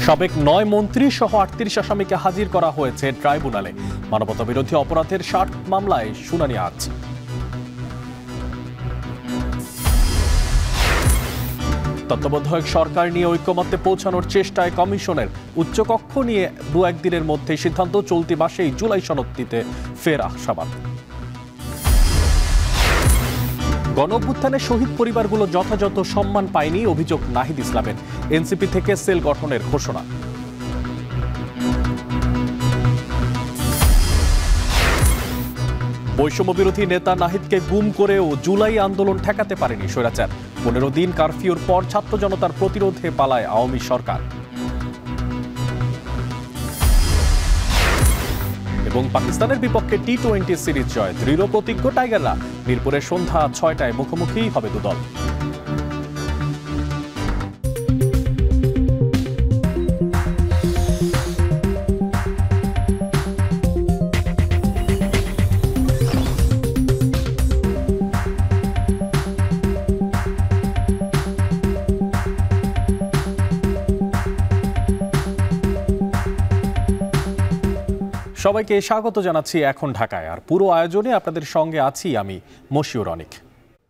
সাবেক ৯ মন্ত্রী সহ ৩৮ আসামিকে হাজির করা হয়েছে ট্রাইব্যুনালে। মানবতা বিরোধী অপরাধের ৬০ মামলায় শুনানি আজ। তত্ত্বাবধায়ক সরকার নিয়ে ঐকমত্যে পৌঁছানোর চেষ্টায় কমিশনের উচ্চকক্ষ নিয়ে দু একদিনের মধ্যে সিদ্ধান্ত। চলতি মাসেই জুলাই সনদ দিতে ফের আশাবাদ। গণঅভ্যুত্থানে শহীদ পরিবারগুলো যথাযথ সম্মান পায়নি, অভিযোগ নাহিদ ইসলামের। এনসিপি থেকে সেল গঠনের ঘোষণা। বৈষম্য বিরোধী নেতা নাহিদকে গুম করেও জুলাই আন্দোলন ঠেকাতে পারেনি স্বৈরাচার। ১৫ দিন কারফিউর পর ছাত্র জনতার প্রতিরোধে পালায় আওয়ামী সরকার। এবং পাকিস্তানের বিপক্ষে টি-20 সিরিজ জয়, দৃঢ় প্রতিজ্ঞ টাইগাররা। মিরপুরের সন্ধ্যা ৬টায় মুখোমুখি হবে দুদল। সবাইকে স্বাগত জানাচ্ছি এখন ঢাকায়। আর পুরো আয়োজনে আপনাদের সঙ্গে আছি আমি মশিউর অনিক।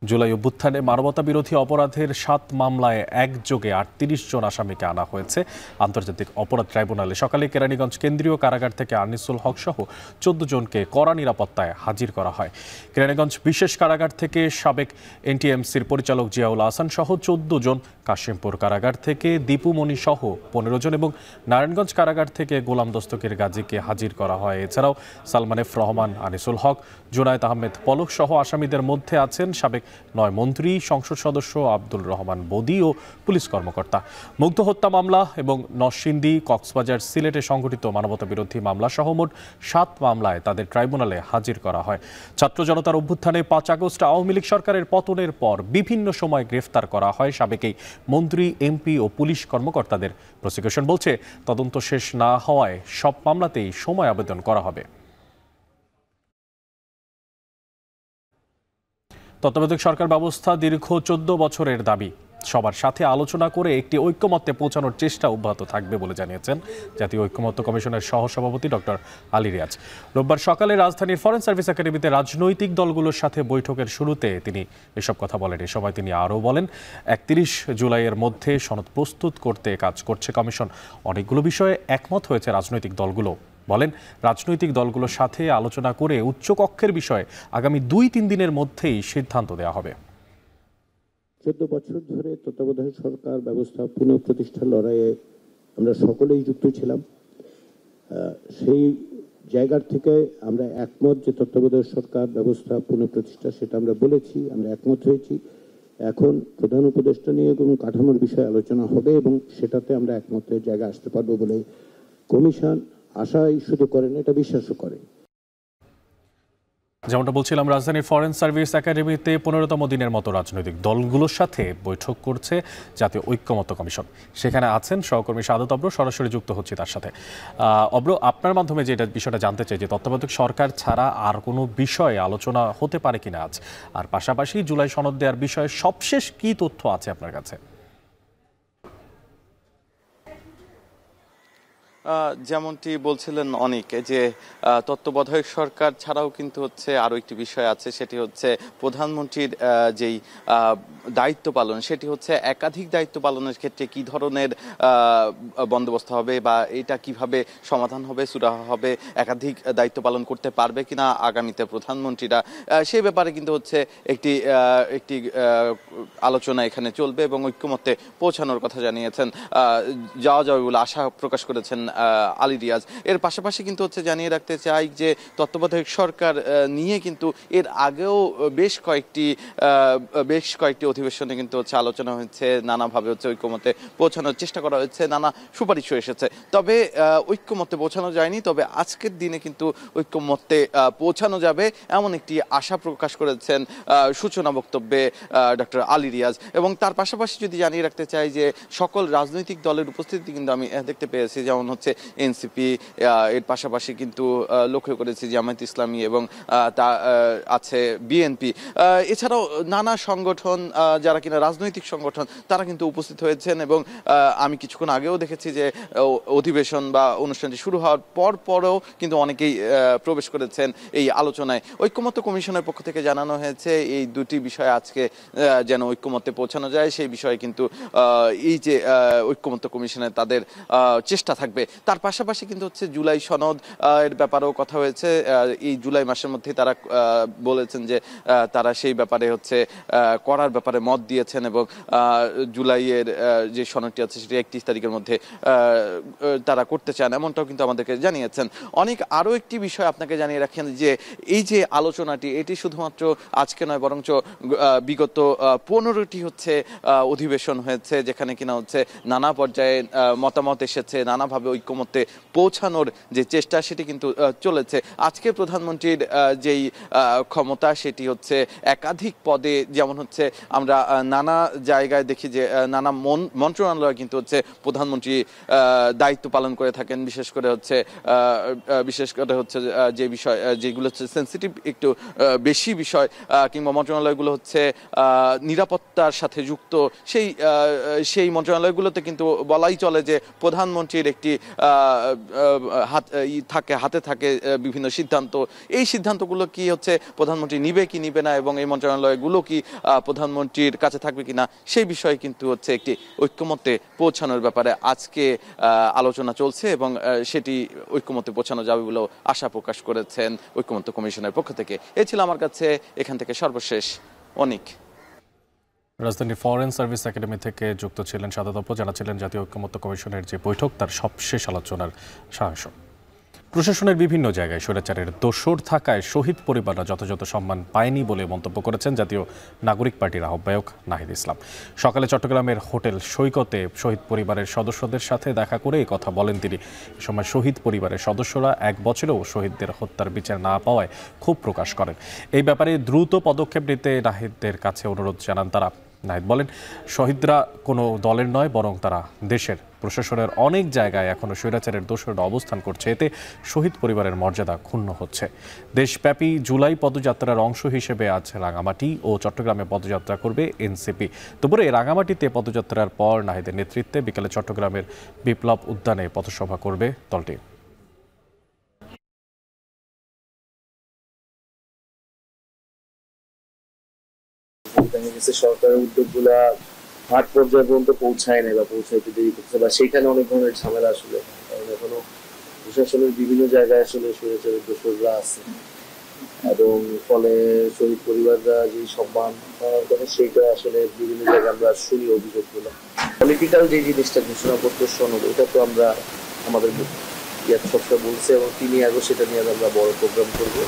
জুলাই অভ্যুত্থানে মানবতা বিরোধী অপরাধের ৭ মামলায় একযোগে ৩৮ জন আসামিকে আনা হয়েছে আন্তর্জাতিক অপরাধ ট্রাইব্যুনালে। সকালে কেরানীগঞ্জ কেন্দ্রীয় কারাগার থেকে আনিসুল হক সহ ১৪ জনকে কড়া নিরাপত্তায় হাজির করা হয়। কেরানীগঞ্জ বিশেষ কারাগার থেকে সাবেক এনটিএমসির পরিচালক জিয়াউল আহসান সহ ১৪ জন, কাশিমপুর কারাগার থেকে দীপুমণি সহ ১৫ জন এবং নারায়ণগঞ্জ কারাগার থেকে গোলাম দস্তগীর গাজীকে হাজির করা হয়। এছাড়াও সালমান এফ রহমান, আনিসুল হক, জুনায়েদ আহমেদ পলক সহ আসামিদের মধ্যে আছেন সাবেক ৯ মন্ত্রী, সংসদ সদস্য আব্দুল রহমান বদি ও পুলিশ কর্মকর্তা। মুগ্ধ হত্যা মামলা এবং নরসিংদী, কক্সবাজার, সিলেটে সংঘটিত মানবতা বিরোধী মামলা সহ মোট ৭ মামলায় তাদের ট্রাইব্যুনালে হাজির করা হয়। ছাত্র জনতার অভ্যুত্থানে ৫ আগস্ট আওয়ামী লীগ সরকারের পতনের পর বিভিন্ন সময় গ্রেফতার করা হয় সাবেক এই মন্ত্রী, এমপি ও পুলিশ কর্মকর্তাদের। প্রসিকিউশন বলছে, তদন্ত শেষ না হওয়ায় সব মামলাতেই সময় আবেদন করা হবে। তত্ত্বাবধায়ক সরকার ব্যবস্থা দীর্ঘ ১৪ বছরের দাবি। সবার সাথে আলোচনা করে একটি ঐকমত্যে পৌঁছানোর চেষ্টা অব্যাহত থাকবে বলে জানিয়েছেন জাতীয় ঐকমত্য কমিশনের সহসভাপতি ডক্টর আলী রিয়াজ। রোববার সকালে রাজধানীর ফরেন সার্ভিস একাডেমিতে রাজনৈতিক দলগুলোর সাথে বৈঠকের শুরুতে তিনি এসব কথা বলেন। এ সময় তিনি আরও বলেন, ৩১ জুলাইয়ের মধ্যে সনদ প্রস্তুত করতে কাজ করছে কমিশন। অনেকগুলো বিষয়ে একমত হয়েছে রাজনৈতিক দলগুলো। বলেন, রাজনৈতিক দলগুলোর সাথে আলোচনা করে উচ্চকক্ষের বিষয়ে আগামী ২-৩ দিনের মধ্যেই সিদ্ধান্ত দেওয়া হবে। ১৪ বছর ধরে তত্ত্বাবধায়ক সরকার ব্যবস্থা পুনঃপ্রতিষ্ঠার লড়াইয়ে আমরা সকলেই যুক্ত ছিলাম। সেই জায়গার থেকে আমরা একমত যে তত্ত্বাবধায়ক সরকার ব্যবস্থা পুনঃপ্রতিষ্ঠা, সেটা আমরা বলেছি, আমরা একমত হয়েছি। এখন প্রধান উপদেষ্টা নিয়ে এবং কাঠামোর বিষয়ে আলোচনা হবে এবং সেটাতে আমরা একমতের জায়গায় আসতে পারবো বলে কমিশন আশাই শুধু করেন, এটা বিশ্বাসও করে। যেমনটা বলছিলাম, রাজধানীর ফরেন সার্ভিস একাডেমিতে ১৫তম দিনের মতো রাজনৈতিক দলগুলোর সাথে বৈঠক করছে জাতীয় ঐকমত্য কমিশন। সেখানে আছেন সহকর্মী সাদত অব্র, সরাসরি যুক্ত হচ্ছি তার সাথে। অব্র, আপনার মাধ্যমে যে বিষয়টা জানতে চাই যে তত্ত্বাবধায়ক সরকার ছাড়া আর কোনো বিষয়ে আলোচনা হতে পারে কিনা আজ, আর পাশাপাশি জুলাই সনদ দেওয়ার বিষয়ে সবশেষ কি তথ্য আছে আপনার কাছে? যেমনটি বলছিলেন অনেক, যে তত্ত্বাবধায়ক সরকার ছাড়াও কিন্তু আরও একটি বিষয় আছে, সেটি হচ্ছে প্রধানমন্ত্রীর যেই দায়িত্ব পালন, সেটি একাধিক দায়িত্ব পালনের ক্ষেত্রে কি ধরনের বন্দোবস্ত হবে বা এটা কিভাবে সমাধান হবে, সুরাহা হবে, একাধিক দায়িত্ব পালন করতে পারবে কিনা আগামীতে প্রধানমন্ত্রীরা, সেই ব্যাপারে কিন্তু একটি আলোচনা এখানে চলবে এবং ঐক্যমত্যে পৌঁছানোর কথা জানিয়েছেন, যাওয়া যাবে বলে আশা প্রকাশ করেছেন আলী রিয়াজ। এর পাশাপাশি কিন্তু জানিয়ে রাখতে চাই যে তত্ত্বাবধায়ক সরকার নিয়ে কিন্তু এর আগেও বেশ কয়েকটি অধিবেশনে কিন্তু আলোচনা হয়েছে, নানাভাবে ঐক্যমত্যে পৌঁছানোর চেষ্টা করা হয়েছে, নানা সুপারিশও এসেছে। তবে ঐক্যমত্যে পৌঁছানো যায়নি, তবে আজকের দিনে কিন্তু ঐক্যমত্যে পৌঁছানো যাবে এমন একটি আশা প্রকাশ করেছেন সূচনা বক্তব্যে ডক্টর আলী রিয়াজ। এবং তার পাশাপাশি যদি জানিয়ে রাখতে চাই যে সকল রাজনৈতিক দলের উপস্থিতি কিন্তু আমি দেখতে পেয়েছি, যেমন হচ্ছে এনসিপি, এর পাশাপাশি কিন্তু লক্ষ্য করেছি জামায়াত ইসলামী এবং তা আছে বিএনপি, এছাড়াও নানা সংগঠন যারা কিনা রাজনৈতিক সংগঠন তারা কিন্তু উপস্থিত হয়েছেন। এবং আমি কিছুক্ষণ আগেও দেখেছি যে অধিবেশন বা অনুষ্ঠানটি শুরু হওয়ার পরও কিন্তু অনেকেই প্রবেশ করেছেন এই আলোচনায়। ঐক্যমত্য কমিশনের পক্ষ থেকে জানানো হয়েছে এই দুটি বিষয় আজকে যেন ঐক্যমত্যে পৌঁছানো যায়, সেই বিষয়ে কিন্তু এই যে ঐক্যমত্য কমিশনের তাদের চেষ্টা থাকবে। তার পাশাপাশি কিন্তু হচ্ছে জুলাই সনদ এর ব্যাপারেও কথা হয়েছে। এই জুলাই মাসের মধ্যে তারা বলেছেন যে তারা সেই ব্যাপারে হচ্ছে করার ব্যাপারে মত দিয়েছেন এবং জুলাইয়ের যে সনদটি আছে সেটি 31 তারিখের মধ্যে তারা করতে চান, এমনটাও কিন্তু আমাদেরকে জানিয়েছেন। অনেক আরও একটি বিষয় আপনাকে জানিয়ে রাখেন যে এই যে আলোচনাটি এটি শুধুমাত্র আজকে নয়, বরঞ্চ বিগত 15টি হচ্ছে অধিবেশন হয়েছে, যেখানে কিনা হচ্ছে নানা পর্যায়ে মতামত এসেছে, নানাভাবে ঐক্যমত্যে পৌঁছানোর যে চেষ্টা সেটি কিন্তু চলেছে। আজকে প্রধানমন্ত্রীর যেই ক্ষমতা সেটি হচ্ছে একাধিক পদে, যেমন হচ্ছে আমরা নানা জায়গায় দেখি যে নানা মন্ত্রণালয় কিন্তু হচ্ছে প্রধানমন্ত্রী দায়িত্ব পালন করে থাকেন। বিশেষ করে হচ্ছে যে বিষয় যেগুলো হচ্ছে সেন্সিটিভ একটু বেশি বিষয় কিংবা মন্ত্রণালয়গুলো হচ্ছে নিরাপত্তার সাথে যুক্ত, সেই মন্ত্রণালয়গুলোতে কিন্তু বলাই চলে যে প্রধানমন্ত্রীর একটি হাতে থাকে বিভিন্ন সিদ্ধান্ত। এই সিদ্ধান্তগুলো কি হচ্ছে প্রধানমন্ত্রী নিবে কি নিবে না, এবং এই মন্ত্রণালয়গুলো কি প্রধানমন্ত্রীর কাছে থাকবে কিনা, সেই বিষয়ে কিন্তু হচ্ছে একটি ঐক্যমত্যে পৌঁছানোর ব্যাপারে আজকে আলোচনা চলছে এবং সেটি ঐক্যমত্যে পৌঁছানো যাবে বলেও আশা প্রকাশ করেছেন ঐক্যমত্য কমিশনের পক্ষ থেকে। এ ছিল আমার কাছে এখান থেকে সর্বশেষ। অনেক রাজধানীর ফরেন সার্ভিস একাডেমি থেকে যুক্ত ছিলেন সাদা তপ, জানাচ্ছিলেন জাতীয় ঐক্যমত্য কমিশনের যে বৈঠক তার সবশেষ আলোচনার সারাংশ। প্রশাসনের বিভিন্ন জায়গায় স্বৈরাচারের দোসর থাকায় শহীদ পরিবাররা যথাযথ সম্মান পায়নি বলে মন্তব্য করেছেন জাতীয় নাগরিক পার্টির আহ্বায়ক নাহিদ ইসলাম। সকালে চট্টগ্রামের হোটেল সৈকতে শহীদ পরিবারের সদস্যদের সাথে দেখা করে এই কথা বলেন তিনি। এ সময় শহীদ পরিবারের সদস্যরা 1 বছরেও শহীদদের হত্যার বিচার না পাওয়ায় ক্ষোভ প্রকাশ করেন। এই ব্যাপারে দ্রুত পদক্ষেপ নিতে নাহিদের কাছে অনুরোধ জানান তারা। নাহিদ বলেন, শহীদরা কোনো দলের নয়, বরং তারা দেশের। প্রশাসনের অনেক জায়গায় এখনও স্বৈরাচারের দোসররা অবস্থান করছে, এতে শহীদ পরিবারের মর্যাদা ক্ষুণ্ণ হচ্ছে। দেশব্যাপী জুলাই পদযাত্রার অংশ হিসেবে আজ রাঙামাটি ও চট্টগ্রামে পদযাত্রা করবে এনসিপি। দুপুরে রাঙামাটিতে পদযাত্রার পর নাহিদের নেতৃত্বে বিকেলে চট্টগ্রামের বিপ্লব উদ্যানে পথসভা করবে দলটি। সরকারের উদ্যোগগুলা মাঠ পর্যায়ে পর্যন্ত পৌঁছায় না বা পৌঁছাইতে দেরি করছে, বা সেখানে অনেক ধরনের ঝামেলা আসলে, কারণ এখনো প্রশাসনের বিভিন্ন জায়গায় আসলে স্বৈরাচারের দোসররা আছে, এবং ফলে শহীদ পরিবাররা যে সম্মান পাওয়ার কথা সেইটা আসলে বিভিন্ন জায়গায় আমরা শুনি অভিযোগগুলো। পলিটিক্যাল যে জিনিসটা ঘোষণাপত্র সনদ, এটা তো আমরা আমাদের সবসময় বলছে, এবং 3 আগস্ট সেটা নিয়ে আমরা বড় প্রোগ্রাম করবো।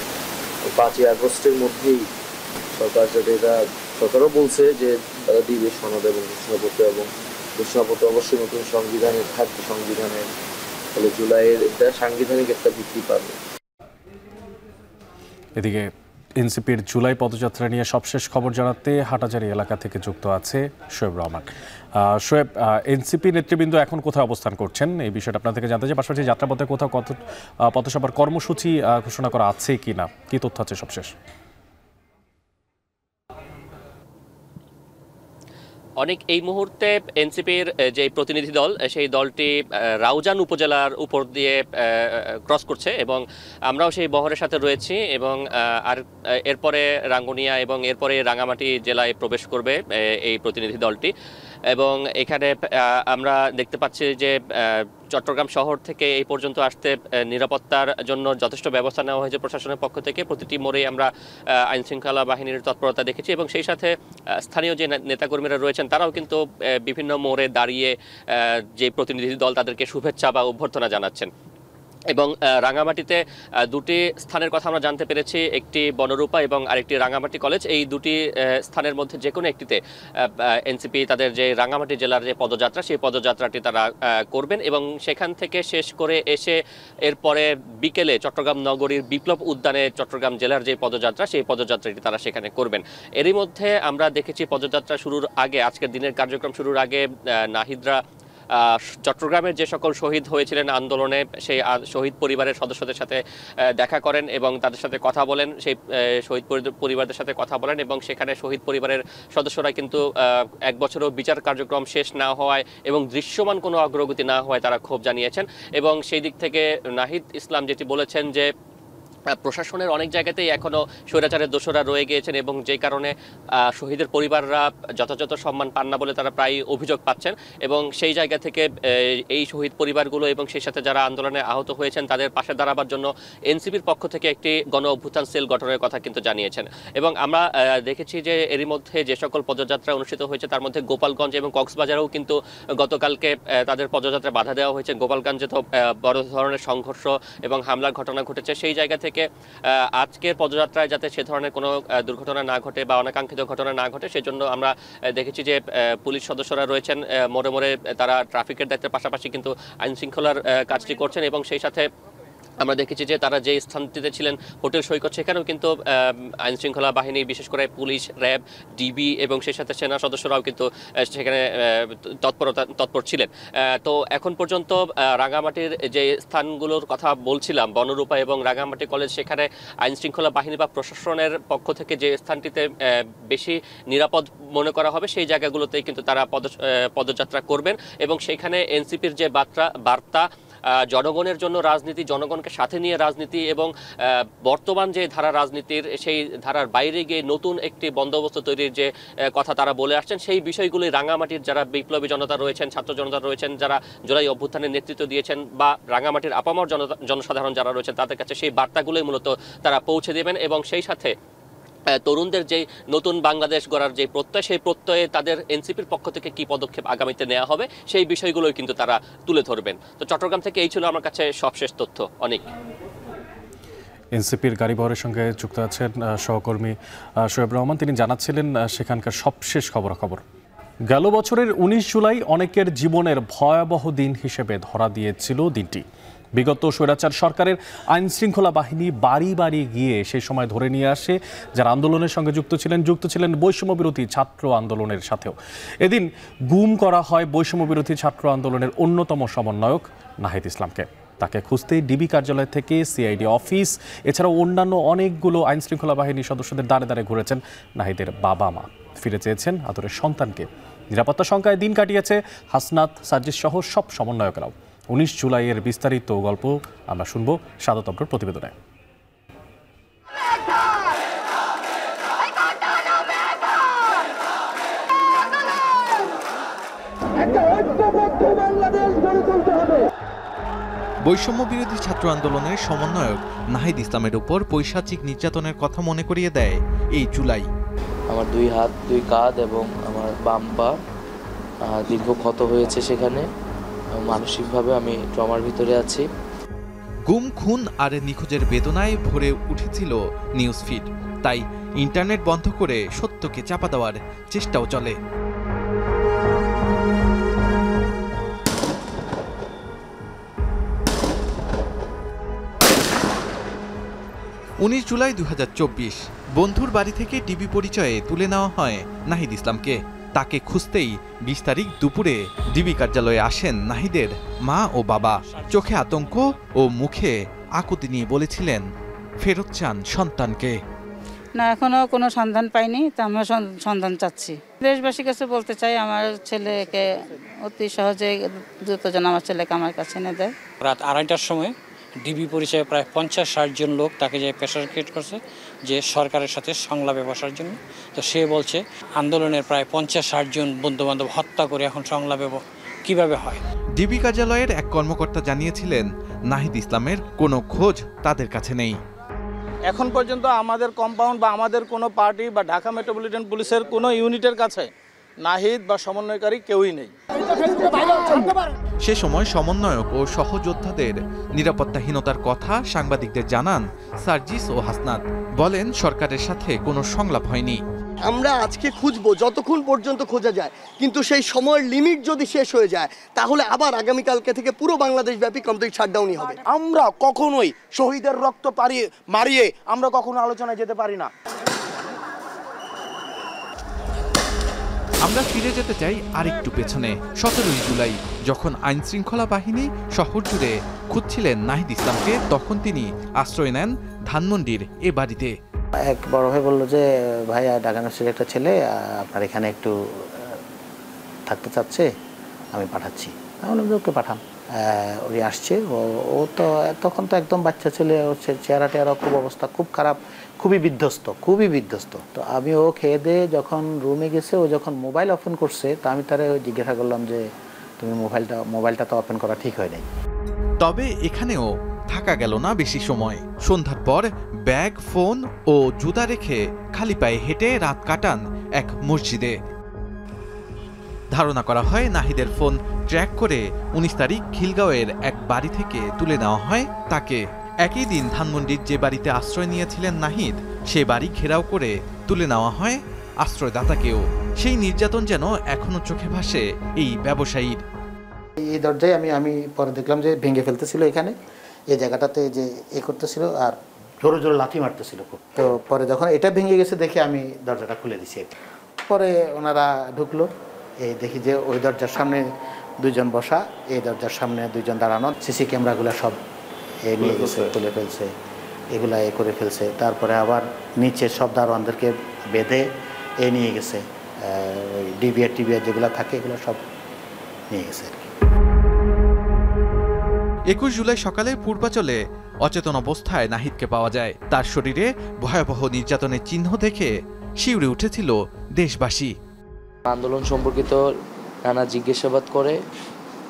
5 আগস্টের মধ্যেই সরকার যাতে এটা, সরকারও বলছে যে তারা দিবে সনদ এবং ঘোষণাপত্র, এবং ঘোষণাপত্র অবশ্যই নতুন সংবিধানে থাকবে, সংবিধানের ফলে জুলাইয়ের এটা সাংবিধানিক একটা ভিত্তি পাবে। এদিকে এনসিপির জুলাই পদযাত্রা নিয়ে সবশেষ খবর জানাতে হাটাজারি এলাকা থেকে যুক্ত আছে শোয়েব রহমান। শোয়েব, এনসিপি নেতৃবৃন্দ এখন কোথায় অবস্থান করছেন এই বিষয়টা আপনার থেকে জানতে চাই। পাশাপাশি যাত্রাপথে কোথাও কত পথসভার কর্মসূচি ঘোষণা করা আছে কিনা, কি তথ্য আছে সবশেষ? অনেক এই মুহূর্তে এনসিপির যে প্রতিনিধি দল, সেই দলটি রাউজান উপজেলার উপর দিয়ে ক্রস করছে এবং আমরাও সেই বহরের সাথে রয়েছি, এবং আর এরপরে রাঙ্গুনিয়া এবং এরপরে রাঙামাটি জেলায় প্রবেশ করবে এই প্রতিনিধি দলটি। এবং এখানে আমরা দেখতে পাচ্ছি যে চট্টগ্রাম শহর থেকে এই পর্যন্ত আসতে নিরাপত্তার জন্য যথেষ্ট ব্যবস্থা নেওয়া হয়েছে প্রশাসনের পক্ষ থেকে। প্রতিটি মোড়ে আমরা আইনশৃঙ্খলা বাহিনীর তৎপরতা দেখেছি, এবং সেই সাথে স্থানীয় যে নেতাকর্মীরা রয়েছেন তারাও কিন্তু বিভিন্ন মোড়ে দাঁড়িয়ে যে প্রতিনিধি দল তাদেরকে শুভেচ্ছা বা অভ্যর্থনা জানাচ্ছেন। এবং রাঙামাটিতে 2টি স্থানের কথা আমরা জানতে পেরেছি, একটি বনরূপা এবং আরেকটি রাঙামাটি কলেজ। এই 2টি স্থানের মধ্যে যে কোনো একটিতে এনসিপি তাদের যে রাঙামাটি জেলার যে পদযাত্রা, সেই পদযাত্রাটি তারা করবেন, এবং সেখান থেকে শেষ করে এসে এরপরে বিকেলে চট্টগ্রাম নগরীর বিপ্লব উদ্যানে চট্টগ্রাম জেলার যে পদযাত্রা, সেই পদযাত্রাটি তারা সেখানে করবেন। এরই মধ্যে আমরা দেখেছি পদযাত্রা শুরুর আগে, আজকের দিনের কার্যক্রম শুরুর আগে নাহিদরা চট্টগ্রামের যে সকল শহীদ হয়েছিলেন আন্দোলনে সেই শহীদ পরিবারের সদস্যদের সাথে দেখা করেন এবং তাদের সাথে কথা বলেন, সেই শহীদ পরিবারদের সাথে কথা বলেন এবং সেখানে শহীদ পরিবারের সদস্যরা কিন্তু 1 বছরও বিচার কার্যক্রম শেষ না হওয়ায় এবং দৃশ্যমান কোনো অগ্রগতি না হওয়ায় তারা ক্ষোভ জানিয়েছেন। এবং সেই দিক থেকে নাহিদ ইসলাম যেটি বলেছেন যে প্রশাসনের অনেক জায়গাতেই এখনো স্বৈরাচারের দোষরা রয়ে গিয়েছেন এবং যেই কারণে শহীদের পরিবাররা যথাযথ সম্মান পান না বলে তারা প্রায় অভিযোগ পাচ্ছেন। এবং সেই জায়গা থেকে এই শহীদ পরিবারগুলো এবং সেই সাথে যারা আন্দোলনে আহত হয়েছেন তাদের পাশে দাঁড়াবার জন্য এনসিপির পক্ষ থেকে একটি গণ অভ্যুত্থান সেল গঠনের কথা কিন্তু জানিয়েছেন। এবং আমরা দেখেছি যে এরই মধ্যে যে সকল পদযাত্রা অনুষ্ঠিত হয়েছে তার মধ্যে গোপালগঞ্জ এবং কক্সবাজারেও কিন্তু গতকালকে তাদের পদযাত্রায় বাধা দেওয়া হয়েছে। গোপালগঞ্জে তো বড় ধরনের সংঘর্ষ এবং হামলার ঘটনা ঘটেছে। সেই জায়গা থেকে আজকের পদযাত্রায় যাতে সে ধরনের কোনো দুর্ঘটনা না ঘটে বা অনাকাঙ্ক্ষিত ঘটনা না ঘটে সেজন্য আমরা দেখেছি যে পুলিশ সদস্যরা রয়েছেন মোড়ে মোড়ে, তারা ট্রাফিকের দায়িত্বের পাশাপাশি কিন্তু আইন শৃঙ্খলার কাজটি করছেন। এবং সেই সাথে আমরা দেখেছি যে তারা যে স্থানটিতে ছিলেন হোটেল সৈকত, সেখানেও কিন্তু আইন শৃঙ্খলা বাহিনী বিশেষ করে পুলিশ, র্যাব, ডিবি এবং সেই সাথে সেনা সদস্যরাও কিন্তু সেখানে তৎপর ছিলেন। তো এখন পর্যন্ত রাঙামাটির যে স্থানগুলোর কথা বলছিলাম, বনরূপা এবং রাঙামাটি কলেজ, সেখানে আইন শৃঙ্খলা বাহিনী বা প্রশাসনের পক্ষ থেকে যে স্থানটিতে বেশি নিরাপদ মনে করা হবে সেই জায়গাগুলোতেই কিন্তু তারা পদযাত্রা করবেন। এবং সেখানে এনসিপির যে বার্তা জনগণের জন্য রাজনীতি, জনগণকে সাথে নিয়ে রাজনীতি এবং বর্তমান যে ধারা রাজনীতির সেই ধারার বাইরে গিয়ে নতুন একটি বন্দোবস্ত তৈরির যে কথা তারা বলে আসছেন, সেই বিষয়গুলি রাঙামাটির যারা বিপ্লবী জনতা রয়েছেন, ছাত্র জনতা রয়েছেন, যারা জুলাই অভ্যুত্থানের নেতৃত্ব দিয়েছেন বা রাঙামাটির আপামর জনসাধারণ যারা রয়েছেন তাদের কাছে সেই বার্তাগুলোই মূলত তারা পৌঁছে দেবেন। এবং সেই সাথে তরুণদের যে নতুন বাংলাদেশ গড়ার যে প্রত্যয়, সেই প্রত্যয়ে তাদের এনসিপির পক্ষ থেকে কি পদক্ষেপ আগামীতে নেওয়া হবে সেই বিষয়গুলোই কিন্তু তারা তুলে ধরবেন। তো চট্টগ্রাম থেকে এই ছিল আমার কাছে সবশেষ তথ্য। অনেক এনসিপির গাড়িবহরের সঙ্গে যুক্ত আছেন সহকর্মী শোয়েব রহমান, তিনি জানাচ্ছিলেন সেখানকার সবশেষ খবরাখবর। গেল বছরের 19 জুলাই অনেকের জীবনের ভয়াবহ দিন হিসেবে ধরা দিয়েছিল দিনটি। বিগত স্বৈরাচার সরকারের আইন শৃঙ্খলা বাহিনী বাড়ি বাড়ি গিয়ে সেই সময় ধরে নিয়ে আসে যারা আন্দোলনের সঙ্গে যুক্ত ছিলেন বৈষম্য বিরোধী ছাত্র আন্দোলনের সাথেও। এদিন গুম করা হয় বৈষম্য বিরোধী ছাত্র আন্দোলনের অন্যতম সমন্বয়ক নাহিদ ইসলামকে। তাকে খুঁজতেই ডিবি কার্যালয় থেকে সিআইডি অফিস এছাড়াও অন্যান্য অনেকগুলো আইন শৃঙ্খলা বাহিনীর সদস্যদের দাঁড়ে দাঁড়ে ঘুরেছেন নাহিদের বাবা মা। ফিরে চেয়েছেন আদরের সন্তানকে। নিরাপত্তা শঙ্কায় দিন কাটিয়েছে হাসনাত, সার্জিস সহ সব সমন্বয়করাও। 19 জুলাইয়ের বিস্তারিত গল্প আমরা শুনবো সাদত অব্রর প্রতিবেদনে। বৈষম্য বিরোধী ছাত্র আন্দোলনের সমন্বয়ক নাহিদ ইসলামের উপর পৈশাচিক নির্যাতনের কথা মনে করিয়ে দেয় এই জুলাই। আমার 2 হাত 2 কাঁধ এবং আমার বাম পা দীর্ঘ ক্ষত হয়েছে। সেখানে মানসিকভাবে আমি ট্রমার ভিতরে আছি। গুম, খুন আর নিখোঁজের বেদনায় ভরে উঠেছিল নিউজ ফিড। তাই ইন্টারনেট বন্ধ করে সত্যকে চাপা দেওয়ার চেষ্টাও চলে। 19 জুলাই 2024 বন্ধুর বাড়ি থেকে টিভি পরিচয়ে তুলে নেওয়া হয় নাহিদ ইসলামকে। তাকে খুঁজতেই 20 তারিখ দুপুরে ডিবি কার্যালয়ে আসেন নাহিদের মা ও বাবা। চোখে আতঙ্ক ও মুখে আকুতি নিয়ে বলেছিলেন ফেরত চান সন্তানকে। না, এখনো কোনো সন্ধান পাইনি, তা আমরা সন্ধান চাচ্ছি। দেশবাসীর কাছে বলতে চাই আমার ছেলেকে অতি সহজে দ্রুত যেন আমার ছেলেকে আমার কাছে এনে দেয়। রাত 2:30টার সময় ডিবি পরিচয়ে প্রায় 50-60 জন লোক তাকে যে প্রেসার ক্রিয়েট করছে যে সরকারের সাথে সংলাপে বসার জন্য। তো সে বলছে আন্দোলনের প্রায় 50-60 জন বন্ধুবান্ধব হত্যা করে এখন সংলাপে কিভাবে হয়। ডিবি কার্যালয়ের এক কর্মকর্তা জানিয়েছিলেন নাহিদ ইসলামের কোনো খোঁজ তাদের কাছে নেই। এখন পর্যন্ত আমাদের কম্পাউন্ড বা আমাদের কোনো পার্টি বা ঢাকা মেট্রোপলিটন পুলিশের কোনো ইউনিটের কাছে নাহিদ বা সমন্বয়কারী কেউই নেই। সে সময় সমন্বয়ক ও সহযোদ্ধাদের নিরাপত্তাহীনতার কথা সাংবাদিকদের জানান সার্জিস ও হাসনাত। বলেন সরকারের সাথে কোনো সংলাপ হয়নি। আমরা আজকে খুঁজবো যতক্ষণ পর্যন্ত খোঁজা যায়, কিন্তু সেই সময়ের লিমিট যদি শেষ হয়ে যায় তাহলে আবার আগামীকালকে থেকে পুরো বাংলাদেশ ব্যাপী কমপ্লিট শাটডাউনই হবে। আমরা কখনোই শহীদের রক্ত মারিয়ে আমরা কখনো আলোচনায় যেতে পারি না। আমরা ফিরে যেতে চাই আরেকটু পেছনে। 17 জুলাই যখন আইন শৃঙ্খলা বাহিনী শহর জুড়ে খুঁজছিলেন নাহিদ ইসলামকে, তখন তিনি আশ্রয় নেন ধানমন্ডির এ বাড়িতে। এক বড় ভাই বললো যে ভাই ঢাকা ইউনিভার্সিটির একটা ছেলে আপনার এখানে একটু থাকতে চাচ্ছে, আমি পাঠাচ্ছি। আমি বললাম যে ওকে পাঠান। উনি আসছে। ও তো তখন তো একদম বাচ্চা ছেলে, হচ্ছে চেহারা টেহারা খুব অবস্থা খুব খারাপ, খুবই বিধ্বস্ত। তো আমি ও খেয়ে দিয়ে যখন রুমে গেছে, ও যখন মোবাইল ওপেন করছে, তা আমি তারে জিজ্ঞাসা করলাম যে তুমি মোবাইলটা তো ওপেন করা ঠিক হয় নাই। তবে এখানেও থাকা গেল না বেশি সময়। সন্ধ্যার পর ব্যাগ, ফোন ও জুতা রেখে খালি পায়ে হেঁটে রাত কাটান এক মসজিদে। ধারণা করা হয় নাহিদের ফোন ট্র্যাক করে 19 তারিখ খিলগাঁওয়ের এক বাড়ি থেকে তুলে নেওয়া হয় তাকে। একই দিন ধানমন্ডির যে বাড়িতে আশ্রয় নিয়েছিলেন নাহিদ, সে বাড়ি ঘেরাও করে তুলে নেওয়া হয় আশ্রয়দাতাকেও। সেই নির্যাতন যেন এখনো চোখে ভাসে এই ব্যবসায়ীর। এই দরজায় আমি পরে দেখলাম যে ভেঙে ফেলতেছিল, এখানে এই জায়গাটাতে যে করতেছিল, আর জোরে জোরে লাথি মারতেছিল খুব। তো পরে যখন এটা ভেঙে গেছে দেখে আমি দরজাটা খুলে দিছি। পরে ওনারা ঢুকলো, এই দেখি যে ওই দরজার সামনে 2 জন বসা, এই দরজার সামনে 2 জন দাঁড়ানো। সিসি ক্যামেরাগুলো সব নিয়ে গেছে, খুলে ফেলছে, এগুলা করে ফেলছে। তারপরে আবার নিচে সব দারোয়ানদেরকে বেঁধে নিয়ে গেছে। ওই ডিবিআর যেগুলো থাকে এগুলো সব নিয়ে গেছে আর কি। 21 জুলাই সকালে পূর্বাচলে অচেতন অবস্থায় নাহিদকে পাওয়া যায়। তার শরীরে ভয়াবহ নির্যাতনের চিহ্ন দেখে শিউরে উঠেছিল দেশবাসী। আন্দোলন সম্পর্কিত নানা জিজ্ঞাসাবাদ করে,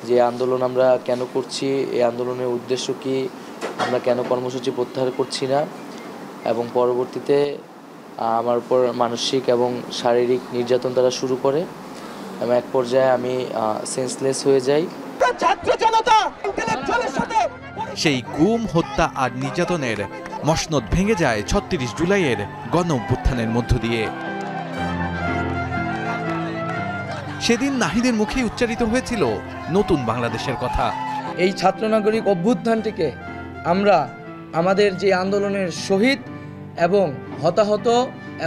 যে আন্দোলন আমরা কেন করছি, এই আন্দোলনের উদ্দেশ্য কি, আমরা কেন কর্মসূচি প্রত্যাহার করছি না, এবং পরবর্তীতে আমার উপর মানসিক এবং শারীরিক নির্যাতন তারা শুরু করে, এবং এক পর্যায়ে আমি সেন্সলেস হয়ে যাই। সেই গুম, হত্যা আর নির্যাতনের মসনদ ভেঙে যায় 36 জুলাইয়ের গণ অভ্যুত্থানের মধ্য দিয়ে। সেদিন নাহিদের মুখে উচ্চারিত হয়েছিল নতুন বাংলাদেশের কথা। এই ছাত্র নাগরিক অভ্যুত্থানটিকে আমরা আমাদের যে আন্দোলনের শহীদ এবং হতাহত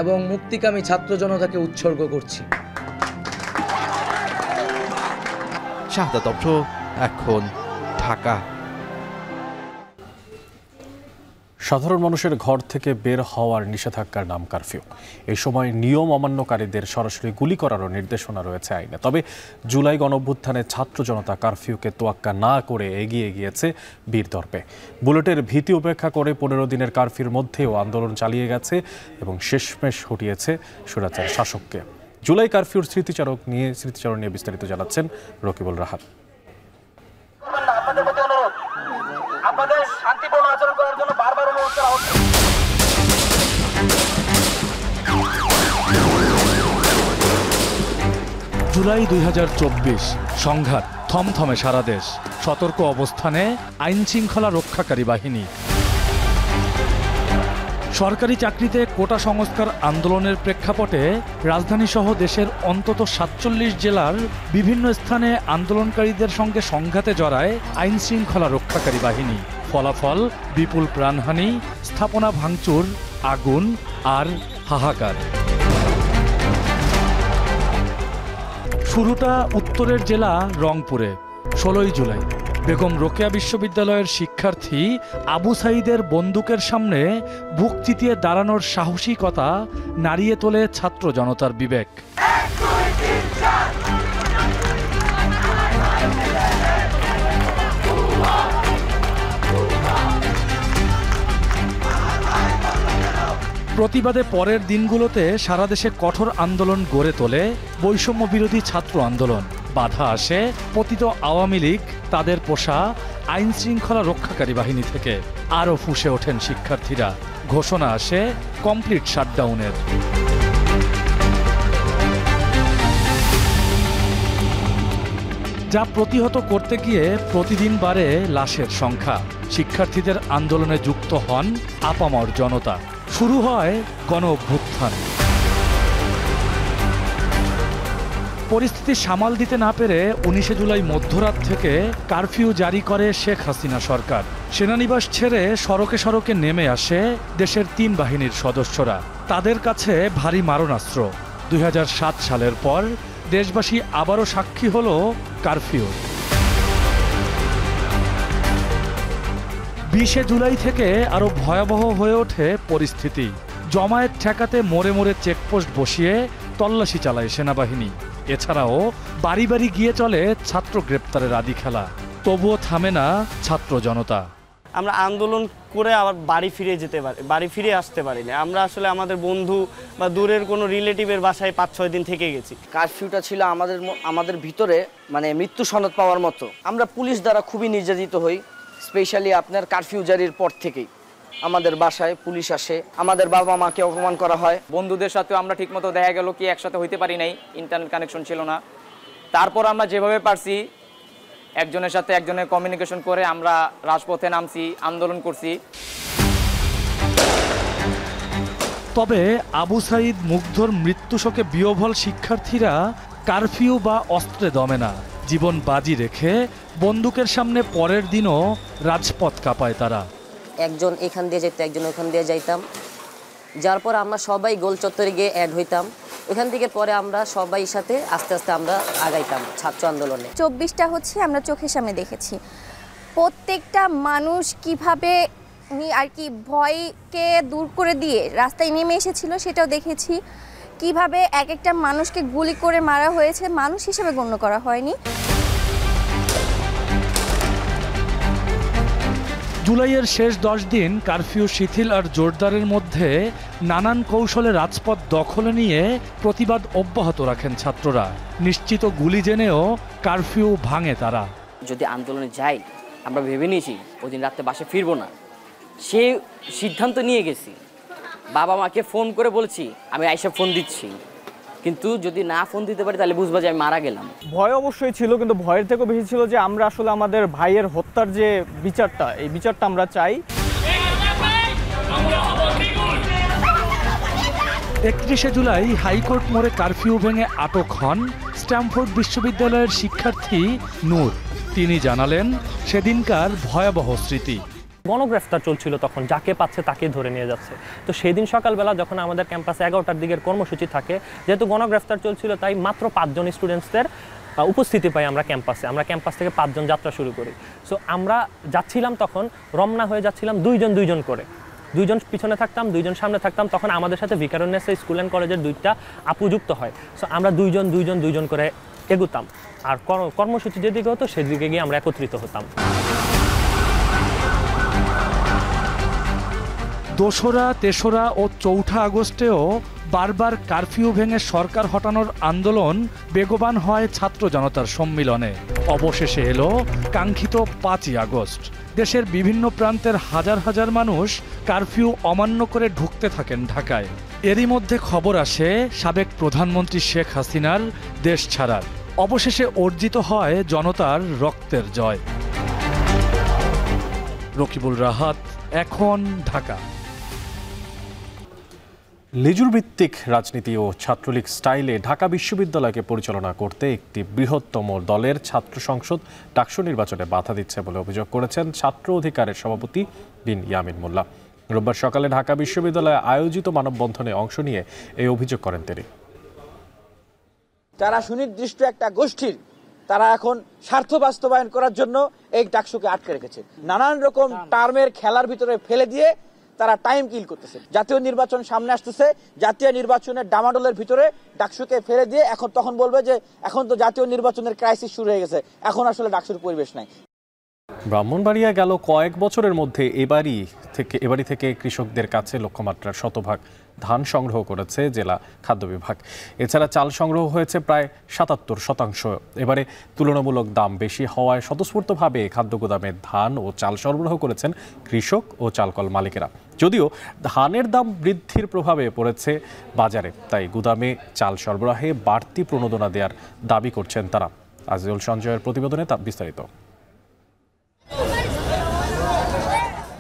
এবং মুক্তিকামী ছাত্র জনতাকে উৎসর্গ করছি। শাহাদাত অভ্র, এখন ঢাকা। সাধারণ মানুষের ঘর থেকে বের হওয়ার নিষেধাজ্ঞার নাম কারফিউ। এই সময় নিয়ম অমান্যকারীদের সরাসরি গুলি করারও নির্দেশনা রয়েছে আইনে। তবে জুলাই গণঅভ্যুত্থানে ছাত্র জনতা কারফিউকে তোয়াক্কা না করে এগিয়ে গিয়েছে বীরদর্পে। বুলেটের ভীতি উপেক্ষা করে 15 দিনের কারফিউর মধ্যেও আন্দোলন চালিয়ে গেছে এবং শেষমেশ হটিয়েছে স্বৈরাচার শাসককে। জুলাই কারফিউর স্মৃতিচারণ নিয়ে বিস্তারিত জানাচ্ছেন রকিবুল রাহাত। আপনাদের শান্তিপূর্ণ আচরণ করার জন্য বারবার অনুরোধ করা হচ্ছে। জুলাই 2024 সংঘাত থমথমে সারা দেশ। সতর্ক অবস্থানে আইন শৃঙ্খলা রক্ষাকারী বাহিনী। সরকারি চাকরিতে কোটা সংস্কার আন্দোলনের প্রেক্ষাপটে রাজধানীসহ দেশের অন্তত 47 জেলার বিভিন্ন স্থানে আন্দোলনকারীদের সঙ্গে সংঘাতে জড়ায় আইন শৃঙ্খলা রক্ষাকারী বাহিনী। ফলাফল বিপুল প্রাণহানি, স্থাপনা ভাঙচুর, আগুন আর হাহাকার। শুরুটা উত্তরের জেলা রংপুরে। 16 জুলাই বেগম রোকেয়া বিশ্ববিদ্যালয়ের শিক্ষার্থী আবু সাইদের বন্দুকের সামনে বুক চিতিয়ে দাঁড়ানোর সাহসিকতা নাড়িয়ে তোলে ছাত্র জনতার বিবেক। প্রতিবাদে পরের দিনগুলোতে সারা দেশে কঠোর আন্দোলন গড়ে তোলে বৈষম্য বিরোধী ছাত্র আন্দোলন। বাধা আসে পতিত আওয়ামী লীগ, তাদের পোষা আইন শৃঙ্খলা রক্ষাকারী বাহিনী থেকে। আরও ফুঁসে ওঠেন শিক্ষার্থীরা। ঘোষণা আসে কমপ্লিট শাটডাউনের। যা প্রতিহত করতে গিয়ে প্রতিদিন বাড়ে লাশের সংখ্যা। শিক্ষার্থীদের আন্দোলনে যুক্ত হন আপামর জনতা। শুরু হয় গণ অভ্যুত্থান। পরিস্থিতি সামাল দিতে না পেরে 19 জুলাই মধ্যরাত থেকে কারফিউ জারি করে শেখ হাসিনা সরকার। সেনানিবাস ছেড়ে সড়কে সড়কে নেমে আসে দেশের 3 বাহিনীর সদস্যরা। তাদের কাছে ভারী মারণাস্ত্র। 2007 সালের পর দেশবাসী আবারও সাক্ষী হলো কারফিউ। 20 জুলাই থেকে আরো ভয়াবহ হয়ে ওঠে পরিস্থিতি। জমায়েত ঠেকাতে মোড়ে মোড়ে চেকপোস্ট বসিয়ে তল্লাশি চালায় সেনাবাহিনী। এছাড়াও বাড়ি বাড়ি গিয়ে চলে ছাত্র গ্রেপ্তারের আদি খেলা। তবুও থামে না ছাত্র জনতা। আমরা আন্দোলন করে আবার বাড়ি ফিরে আসতে পারি না। আমরা আসলে আমাদের বন্ধু বা দূরের কোনো রিলেটিভের বাসায় 5-6 দিন থেকে গেছি। কারফিউটা ছিল আমাদের ভিতরে মানে মৃত্যু সনদ পাওয়ার মতো। আমরা পুলিশ দ্বারা খুবই নির্যাতিত হই, স্পেশালি আপনার কারফিউ জারির পর থেকেই আমাদের বাসায় পুলিশ আসে, আমাদের বাবা মাকে অপমান করা হয়। বন্ধুদের সাথেও আমরা ঠিকমতো দেখা গেল কি একসাথে হইতে পারি নাই, ইন্টারনেট কানেকশন ছিল না। তারপর আমরা যেভাবে পারছি একজনের সাথে একজনের কমিউনিকেশন করে আমরা রাজপথে নামছি, আন্দোলন করছি। তবে আবু সাইদ মুগ্ধর মৃত্যু শোকে বিহ্বল শিক্ষার্থীরা কারফিউ বা অস্ত্রে দমে না। জীবন বাজি রেখে বন্দুকের সামনে পরের দিনও রাজপথ কাঁপায় তারা। একজন এখান দিয়ে যেত, একজন ওখান দিয়ে যাইতাম, যার পর আমরা সবাই গোল চত্বরে গিয়ে অ্যাড হইতাম। ওখান থেকে পরে আমরা সবাই সাথে আস্তে আস্তে আমরা আগাইতাম ছাত্র আন্দোলনে। 24টা হচ্ছে আমরা চোখের সামনে দেখেছি প্রত্যেকটা মানুষ কিভাবে আর কি ভয়কে দূর করে দিয়ে রাস্তায় নেমে এসেছিল, সেটাও দেখেছি। কিভাবে এক একটা মানুষকে গুলি করে মারা হয়েছে, মানুষ হিসেবে গণ্য করা হয়নি। জুলাইয়ের শেষ 10 দিন কারফিউ শিথিল আর জোরদারের মধ্যে নানান কৌশলে রাজপথ দখলে নিয়ে প্রতিবাদ অব্যাহত রাখেন ছাত্ররা। নিশ্চিত গুলি জেনেও কারফিউ ভাঙে তারা। যদি আন্দোলনে যাই, আমরা ভেবে নিয়েছি ওই দিন রাতে বাসে ফিরবো না, সে সিদ্ধান্ত নিয়ে গেছি। বাবা মাকে ফোন করে বলছি আমি আইসা ফোন দিচ্ছি, কিন্তু যদি না ফোন দিতে পারি তাহলে বুঝবো যে আমি মারা গেলাম। ভয় অবশ্যই ছিল, কিন্তু ভয়ের থেকেও বেশি ছিল যে আমরা আসলে আমাদের ভাইয়ের হত্যার যে বিচারটা, এই বিচারটা আমরা চাই। 31শে জুলাই হাইকোর্ট মোড়ে কারফিউ ভেঙে আটক হন স্ট্যামফোর্ড বিশ্ববিদ্যালয়ের শিক্ষার্থী নূর। তিনি জানালেন সেদিনকার ভয়াবহ স্মৃতি। গণগ্রেফতার চলছিল, তখন যাকে পাচ্ছে তাকে ধরে নিয়ে যাচ্ছে। তো সেদিন সকালবেলা যখন আমাদের ক্যাম্পাসে 11টার দিকের কর্মসূচি থাকে, যেহেতু গণগ্রেফতার চলছিল তাই মাত্র 5 জন স্টুডেন্টসদের উপস্থিতি পাই আমরা ক্যাম্পাসে। আমরা ক্যাম্পাস থেকে 5 জন যাত্রা শুরু করি। সো আমরা যাচ্ছিলাম, তখন রমনা হয়ে যাচ্ছিলাম 2 জন করে। 2 জন পিছনে থাকতাম, 2 জন সামনে থাকতাম। তখন আমাদের সাথে ভিকারুন্নেসা স্কুল অ্যান্ড কলেজের 2টা আপু যুক্ত হয়। সো আমরা 2 জন করে এগুতাম, আর কর্মসূচি যেদিকে হতো সেদিকে গিয়ে আমরা একত্রিত হতাম। 2রা, 3রা ও 4ঠা আগস্টেও বারবার কারফিউ ভেঙে সরকার হটানোর আন্দোলন বেগবান হয় ছাত্র জনতার সম্মিলনে। অবশেষে এলো কাঙ্ক্ষিত 5ই আগস্ট। দেশের বিভিন্ন প্রান্তের হাজার হাজার মানুষ কারফিউ অমান্য করে ঢুকতে থাকেন ঢাকায়। এরই মধ্যে খবর আসে সাবেক প্রধানমন্ত্রী শেখ হাসিনার দেশ ছাড়ার। অবশেষে অর্জিত হয় জনতার রক্তের জয়। রকিবুল রাহাত, এখন, ঢাকা। লেজুর ভিত্তিক রাজনীতি ও ছাত্রলীগ স্টাইলে ঢাকা বিশ্ববিদ্যালয়কে পরিচালনা করতে একটি বৃহত্তম দলের ছাত্র সংসদ ডাকসু নির্বাচনে বাধা দিচ্ছে বলে অভিযোগ করেছেন ছাত্র অধিকারের সভাপতি বিন ইয়ামিন মোল্লা। রোববার সকালে ঢাকা বিশ্ববিদ্যালয়ে আয়োজিত মানববন্ধনে অংশ নিয়ে এই অভিযোগ করেন তিনি। যারা সুনির্দিষ্ট একটা গোষ্ঠীর, তারা এখন স্বার্থ বাস্তবায়ন করার জন্য এই ডাকসুকে আটকে রেখেছে। নানান রকম টার্মের খেলার ভিতরে ফেলে দিয়ে তারা টাইম কিল করতেছে। জাতীয় নির্বাচন সামনে আসতেছে, জাতীয় নির্বাচনের ডামাডোলের ভিতরে ডাকসুকে ফেলে দিয়ে এখন তখন বলবে যে এখন তো জাতীয় নির্বাচনের ক্রাইসিস শুরু হয়ে গেছে, এখন আসলে ডাকসুর পরিবেশ নাই। ব্রাহ্মণবাড়িয়া গেল কয়েক বছরের মধ্যে এবাড়ি থেকে কৃষকদের কাছে লক্ষ্যমাত্রার শতভাগ ধান সংগ্রহ করেছে জেলা খাদ্য বিভাগ। এছাড়া চাল সংগ্রহ হয়েছে প্রায় 77%। এবারে তুলনামূলক দাম বেশি হওয়ায় স্বতঃস্ফূর্তভাবে খাদ্য গুদামে ধান ও চাল সরবরাহ করেছেন কৃষক ও চালকল মালিকেরা। যদিও ধানের দাম বৃদ্ধির প্রভাবে পড়েছে বাজারে, তাই গুদামে চাল সরবরাহে বাড়তি প্রণোদনা দেওয়ার দাবি করছেন তারা। আজিজুল সঞ্জয়ের প্রতিবেদনে তা বিস্তারিত।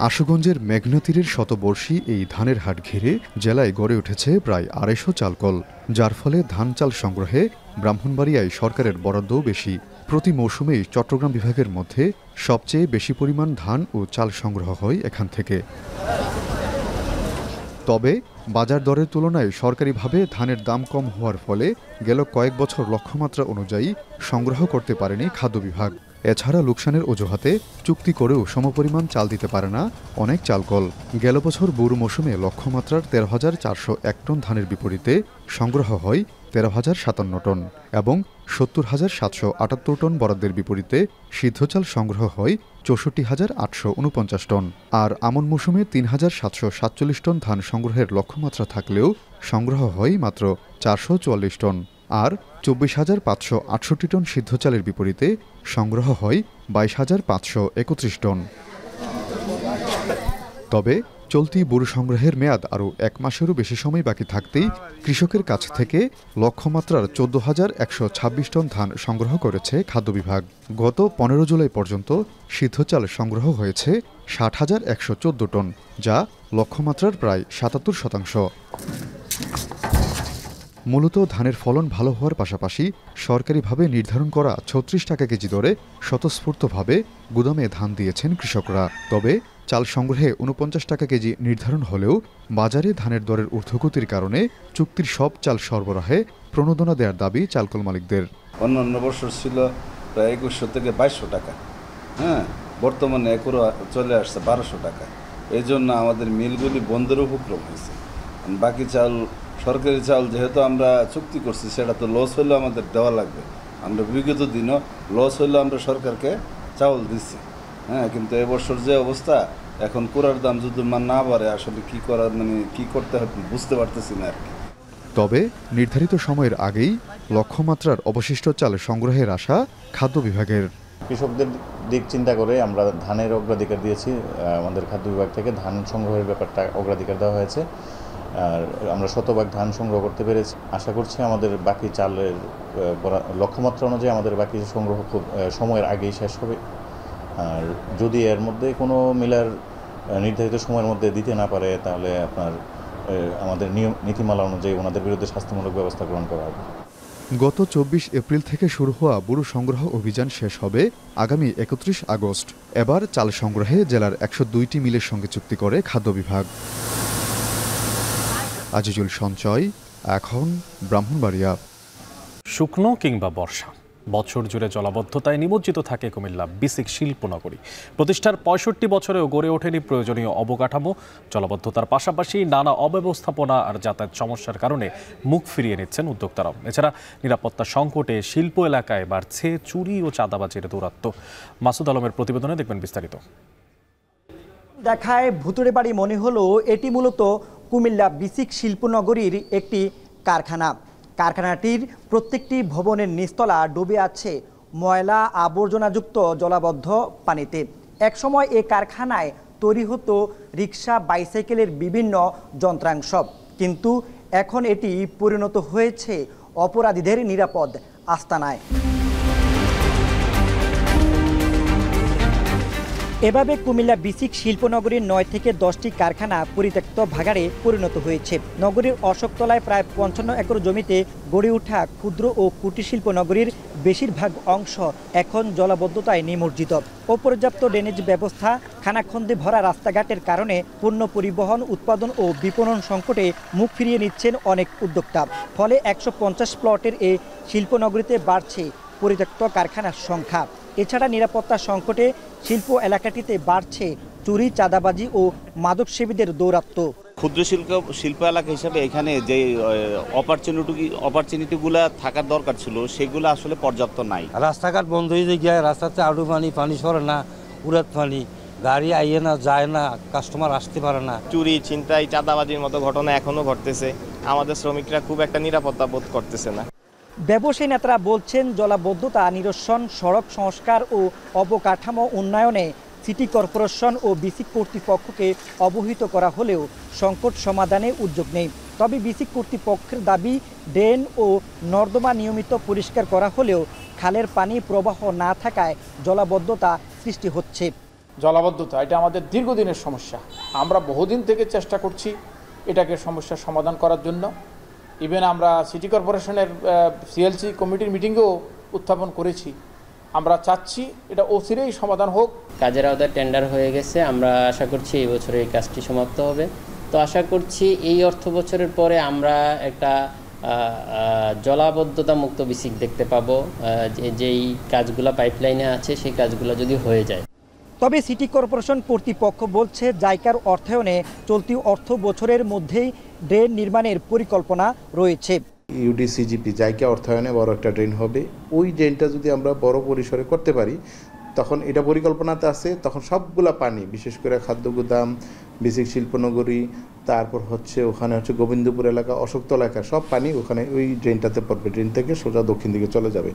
আশুগঞ্জের মেঘনা তীরের শতবর্ষী এই ধানের হাট ঘিরে জেলায় গড়ে উঠেছে প্রায় 250 চালকল, যার ফলে ধান চাল সংগ্রহে ব্রাহ্মণবাড়িয়ায় সরকারের বরাদ্দও বেশি। প্রতি মৌসুমেই চট্টগ্রাম বিভাগের মধ্যে সবচেয়ে বেশি পরিমাণ ধান ও চাল সংগ্রহ হয় এখান থেকে। তবে বাজার দরের তুলনায় সরকারিভাবে ধানের দাম কম হওয়ার ফলে গেল কয়েক বছর লক্ষ্যমাত্রা অনুযায়ী সংগ্রহ করতে পারেনি খাদ্য বিভাগ। এছাড়া লোকসানের অজুহাতে চুক্তি করেও সমপরিমাণ চাল দিতে পারে না অনেক চালকল। গেল বছর বোরো মৌসুমে লক্ষ্যমাত্রার 13,401 টন ধানের বিপরীতে সংগ্রহ হয় 13,057 টন এবং 70,778 টন বরাদ্দের বিপরীতে সিদ্ধ চাল সংগ্রহ হয় 64,849 টন। আর আমন মৌসুমে 3,747 টন ধান সংগ্রহের লক্ষ্যমাত্রা থাকলেও সংগ্রহ হয় মাত্র 444 টন। আর 24,568 টন সিদ্ধ চালের বিপরীতে সংগ্রহ হয় 22,531 টন। তবে চলতি বোরো সংগ্রহের মেয়াদ আরও 1 মাসেরও বেশি সময় বাকি থাকতেই কৃষকের কাছ থেকে লক্ষ্যমাত্রার 14,126 টন ধান সংগ্রহ করেছে খাদ্য বিভাগ। গত 15 জুলাই পর্যন্ত সিদ্ধ চাল সংগ্রহ হয়েছে 60,114 টন, যা লক্ষ্যমাত্রার প্রায় 77%। মূলত ধানের ফলন ভালো হওয়ার পাশাপাশি সরকারিভাবে নির্ধারণ করা 36 টাকা কেজি দরে স্বতঃস্ফূর্তভাবে গুদামে ধান দিয়েছেন কৃষকরা। তবে চাল সংগ্রহে 49 টাকা কেজি নির্ধারণ হলেও বাজারে ধানের দরের ঊর্ধ্বগতির কারণে চুক্তির সব চাল সরবরাহে প্রণোদনা দেওয়ার দাবি চালকল মালিকদের। অন্যান্য বছর ছিল প্রায় 2100 থেকে 2200 টাকা, বর্তমানে একরো চলে আসছে 1200 টাকা। এই জন্য আমাদের মিলগুলি বন্ধের উপক্রম হয়েছে। বাকি চাল, সরকারি চাল যেহেতু আমরা চুক্তি করছি, সেটা তো লস হলেও আমাদের দেওয়া লাগবে। আমরা বিগত দিনও লস হলেও আমরা সরকারকে চাউল দিচ্ছি, কিন্তু এবছর যে অবস্থা, এখন কুড়ার দাম যদি না বাড়ে আসলে কি করার, কি করতে হবে বুঝতে পারতেছি না আর কি। তবে নির্ধারিত সময়ের আগেই লক্ষ্যমাত্রার অবশিষ্ট চাল সংগ্রহের আশা খাদ্য বিভাগের। কৃষকদের দিক চিন্তা করে আমরা ধানের অগ্রাধিকার দিয়েছি। আমাদের খাদ্য বিভাগ থেকে ধান সংগ্রহের ব্যাপারটা অগ্রাধিকার দেওয়া হয়েছে। আর আমরা শতভাগ ধান সংগ্রহ করতে পেরেছি। আশা করছি আমাদের বাকি চালের লক্ষ্যমাত্রা অনুযায়ী আমাদের বাকি সংগ্রহ খুব সময়ের আগেই শেষ হবে। আর যদি এর মধ্যে কোনো মিলার নির্ধারিত সময়ের মধ্যে দিতে না পারে, তাহলে আমাদের নীতিমালা অনুযায়ী ওনাদের বিরুদ্ধে শাস্তিমূলক ব্যবস্থা গ্রহণ করা হবে। গত 24 এপ্রিল থেকে শুরু হওয়া বোরো সংগ্রহ অভিযান শেষ হবে আগামী 31 আগস্ট। এবার চাল সংগ্রহে জেলার 102টি মিলের সঙ্গে চুক্তি করে খাদ্য বিভাগ। আজিজুল সঞ্চয়, এখন ব্রাহ্মণবাড়িয়া। শুকনো কিংবা বর্ষা, বছর জুড়ে জলাবদ্ধতায় নিমজ্জিত থাকে কুমিল্লা বিসিক শিল্পনগরী। প্রতিষ্ঠার 65 বছরেও গড়ে ওঠেনি প্রয়োজনীয় অবকাঠামো। জলাবদ্ধতার পাশাপাশি নানা অব্যবস্থাপনা আর যাতায়াত সমস্যার কারণে মুখ ফিরিয়ে নিচ্ছেন উদ্যোক্তারাও। এছাড়া নিরাপত্তা সংকটে শিল্প এলাকায় বাড়ছে চুরি ও চাঁদাবাজির দৌরাত্ম্য। মাসুদ আলমের প্রতিবেদনে দেখবেন বিস্তারিত। দেখায় ভুতুড়ে বাড়ি মনে হলো এটি মূলত কুমিল্লা বিসিক শিল্পনগরীর একটি কারখানা। কারখানাটির প্রত্যেকটি ভবনের নিচতলা ডুবে আছে ময়লা আবর্জনাযুক্ত জলাবদ্ধ পানিতে। একসময় এই কারখানায় তৈরি হতো রিক্সা, বাইসাইকেলের বিভিন্ন যন্ত্রাংশ, কিন্তু এখন এটি পরিণত হয়েছে অপরাধীদের নিরাপদ আস্তানায়। এভাবে কুমিল্লা বিসিক শিল্পনগরীর 9 থেকে 10টি কারখানা পরিত্যক্ত ভাগাড়ে পরিণত হয়েছে। নগরীর অশোকতলায় প্রায় 55 একর জমিতে গড়ে ওঠা ক্ষুদ্র ও কুটির শিল্পনগরীর বেশিরভাগ অংশ এখন জলাবদ্ধতায় নিমজ্জিত। অপর্যাপ্ত ড্রেনেজ ব্যবস্থা, খানাখন্দে ভরা রাস্তাঘাটের কারণে পণ্য পরিবহন, উৎপাদন ও বিপণন সংকটে মুখ ফিরিয়ে নিচ্ছেন অনেক উদ্যোক্তা। ফলে 150 প্লটের এই শিল্পনগরীতে বাড়ছে পরিত্যক্ত কারখানার সংখ্যা। এছাড়া নিরাপত্তা সংকটে শিল্প এলাকাটিতে বাড়ছে চুরি, চাঁদাবাজি ও মাদকসেবীদের দৌরাত্ম্য। ক্ষুদ্র শিল্প এলাকা হিসাবে এখানে যে অপরচুনিটিগুলো থাকার দরকার ছিল, সেগুলো আসলে পর্যাপ্ত নাই। রাস্তাঘাট বন্ধ হয়ে গিয়ে রাস্তাতে আড়ু পানি সরে না, উড়াত পানি, গাড়ি আইয়ে না, যায় না, কাস্টমার আসতে পারে না। চুরি, ছিনতাই, চাঁদাবাজির মতো ঘটনা এখনো ঘটতেছে। আমাদের শ্রমিকরা খুব একটা নিরাপত্তা বোধ করতেছে না। ব্যবসায়ী নেতারা বলছেন, জলাবদ্ধতা নিরসন, সড়ক সংস্কার ও অবকাঠামো উন্নয়নে সিটি কর্পোরেশন ও বিসিক কর্তৃপক্ষকে অবহিত করা হলেও সংকট সমাধানে উদ্যোগ নেই। তবে বিসিক কর্তৃপক্ষের দাবি, ড্রেন ও নর্দমা নিয়মিত পরিষ্কার করা হলেও খালের পানি প্রবাহ না থাকায় জলাবদ্ধতা সৃষ্টি হচ্ছে। জলাবদ্ধতা এটা আমাদের দীর্ঘদিনের সমস্যা। আমরা বহুদিন থেকে চেষ্টা করছি এটাকে সমস্যার সমাধান করার জন্য। ইভেন আমরা সিটি কর্পোরেশনের সিএলসি কমিটির মিটিংয়েও উত্থাপন করেছি। আমরা চাচ্ছি এটা অচিরেই সমাধান হোক। কাজের আওতায় টেন্ডার হয়ে গেছে, আমরা আশা করছি এই বছরে এই কাজটি সমাপ্ত হবে তো আশা করছি এই অর্থ বছরের পরে আমরা একটা জলাবদ্ধতা মুক্ত বিসিক দেখতে পাবো, যেই কাজগুলো পাইপলাইনে আছে সেই কাজগুলো যদি হয়ে যায়। তবে সিটি কর্পোরেশন কর্তৃপক্ষ বলছে জাইকার অর্থায়নে চলতি অর্থ বছরের মধ্যেই ড্রেন নির্মাণের পরিকল্পনা রয়েছে। ইউডিসিজিপি জাইকা অর্থায়নে বড় একটা ড্রেন হবে, ওই ড্রেনটা যদি আমরা বড় পরিসরে করতে পারি তখন এটা পরিকল্পনাতে আছে, তখন সবগুলা পানি বিশেষ করে খাদ্য গুদাম, বেসিক শিল্পনগরী, তারপর ওখানে গোবিন্দপুর এলাকা, অশোকতলা এলাকা, সব পানি ওখানে ওই ড্রেনটাতে পড়বে। ড্রেন থেকে সোজা দক্ষিণ দিকে চলে যাবে।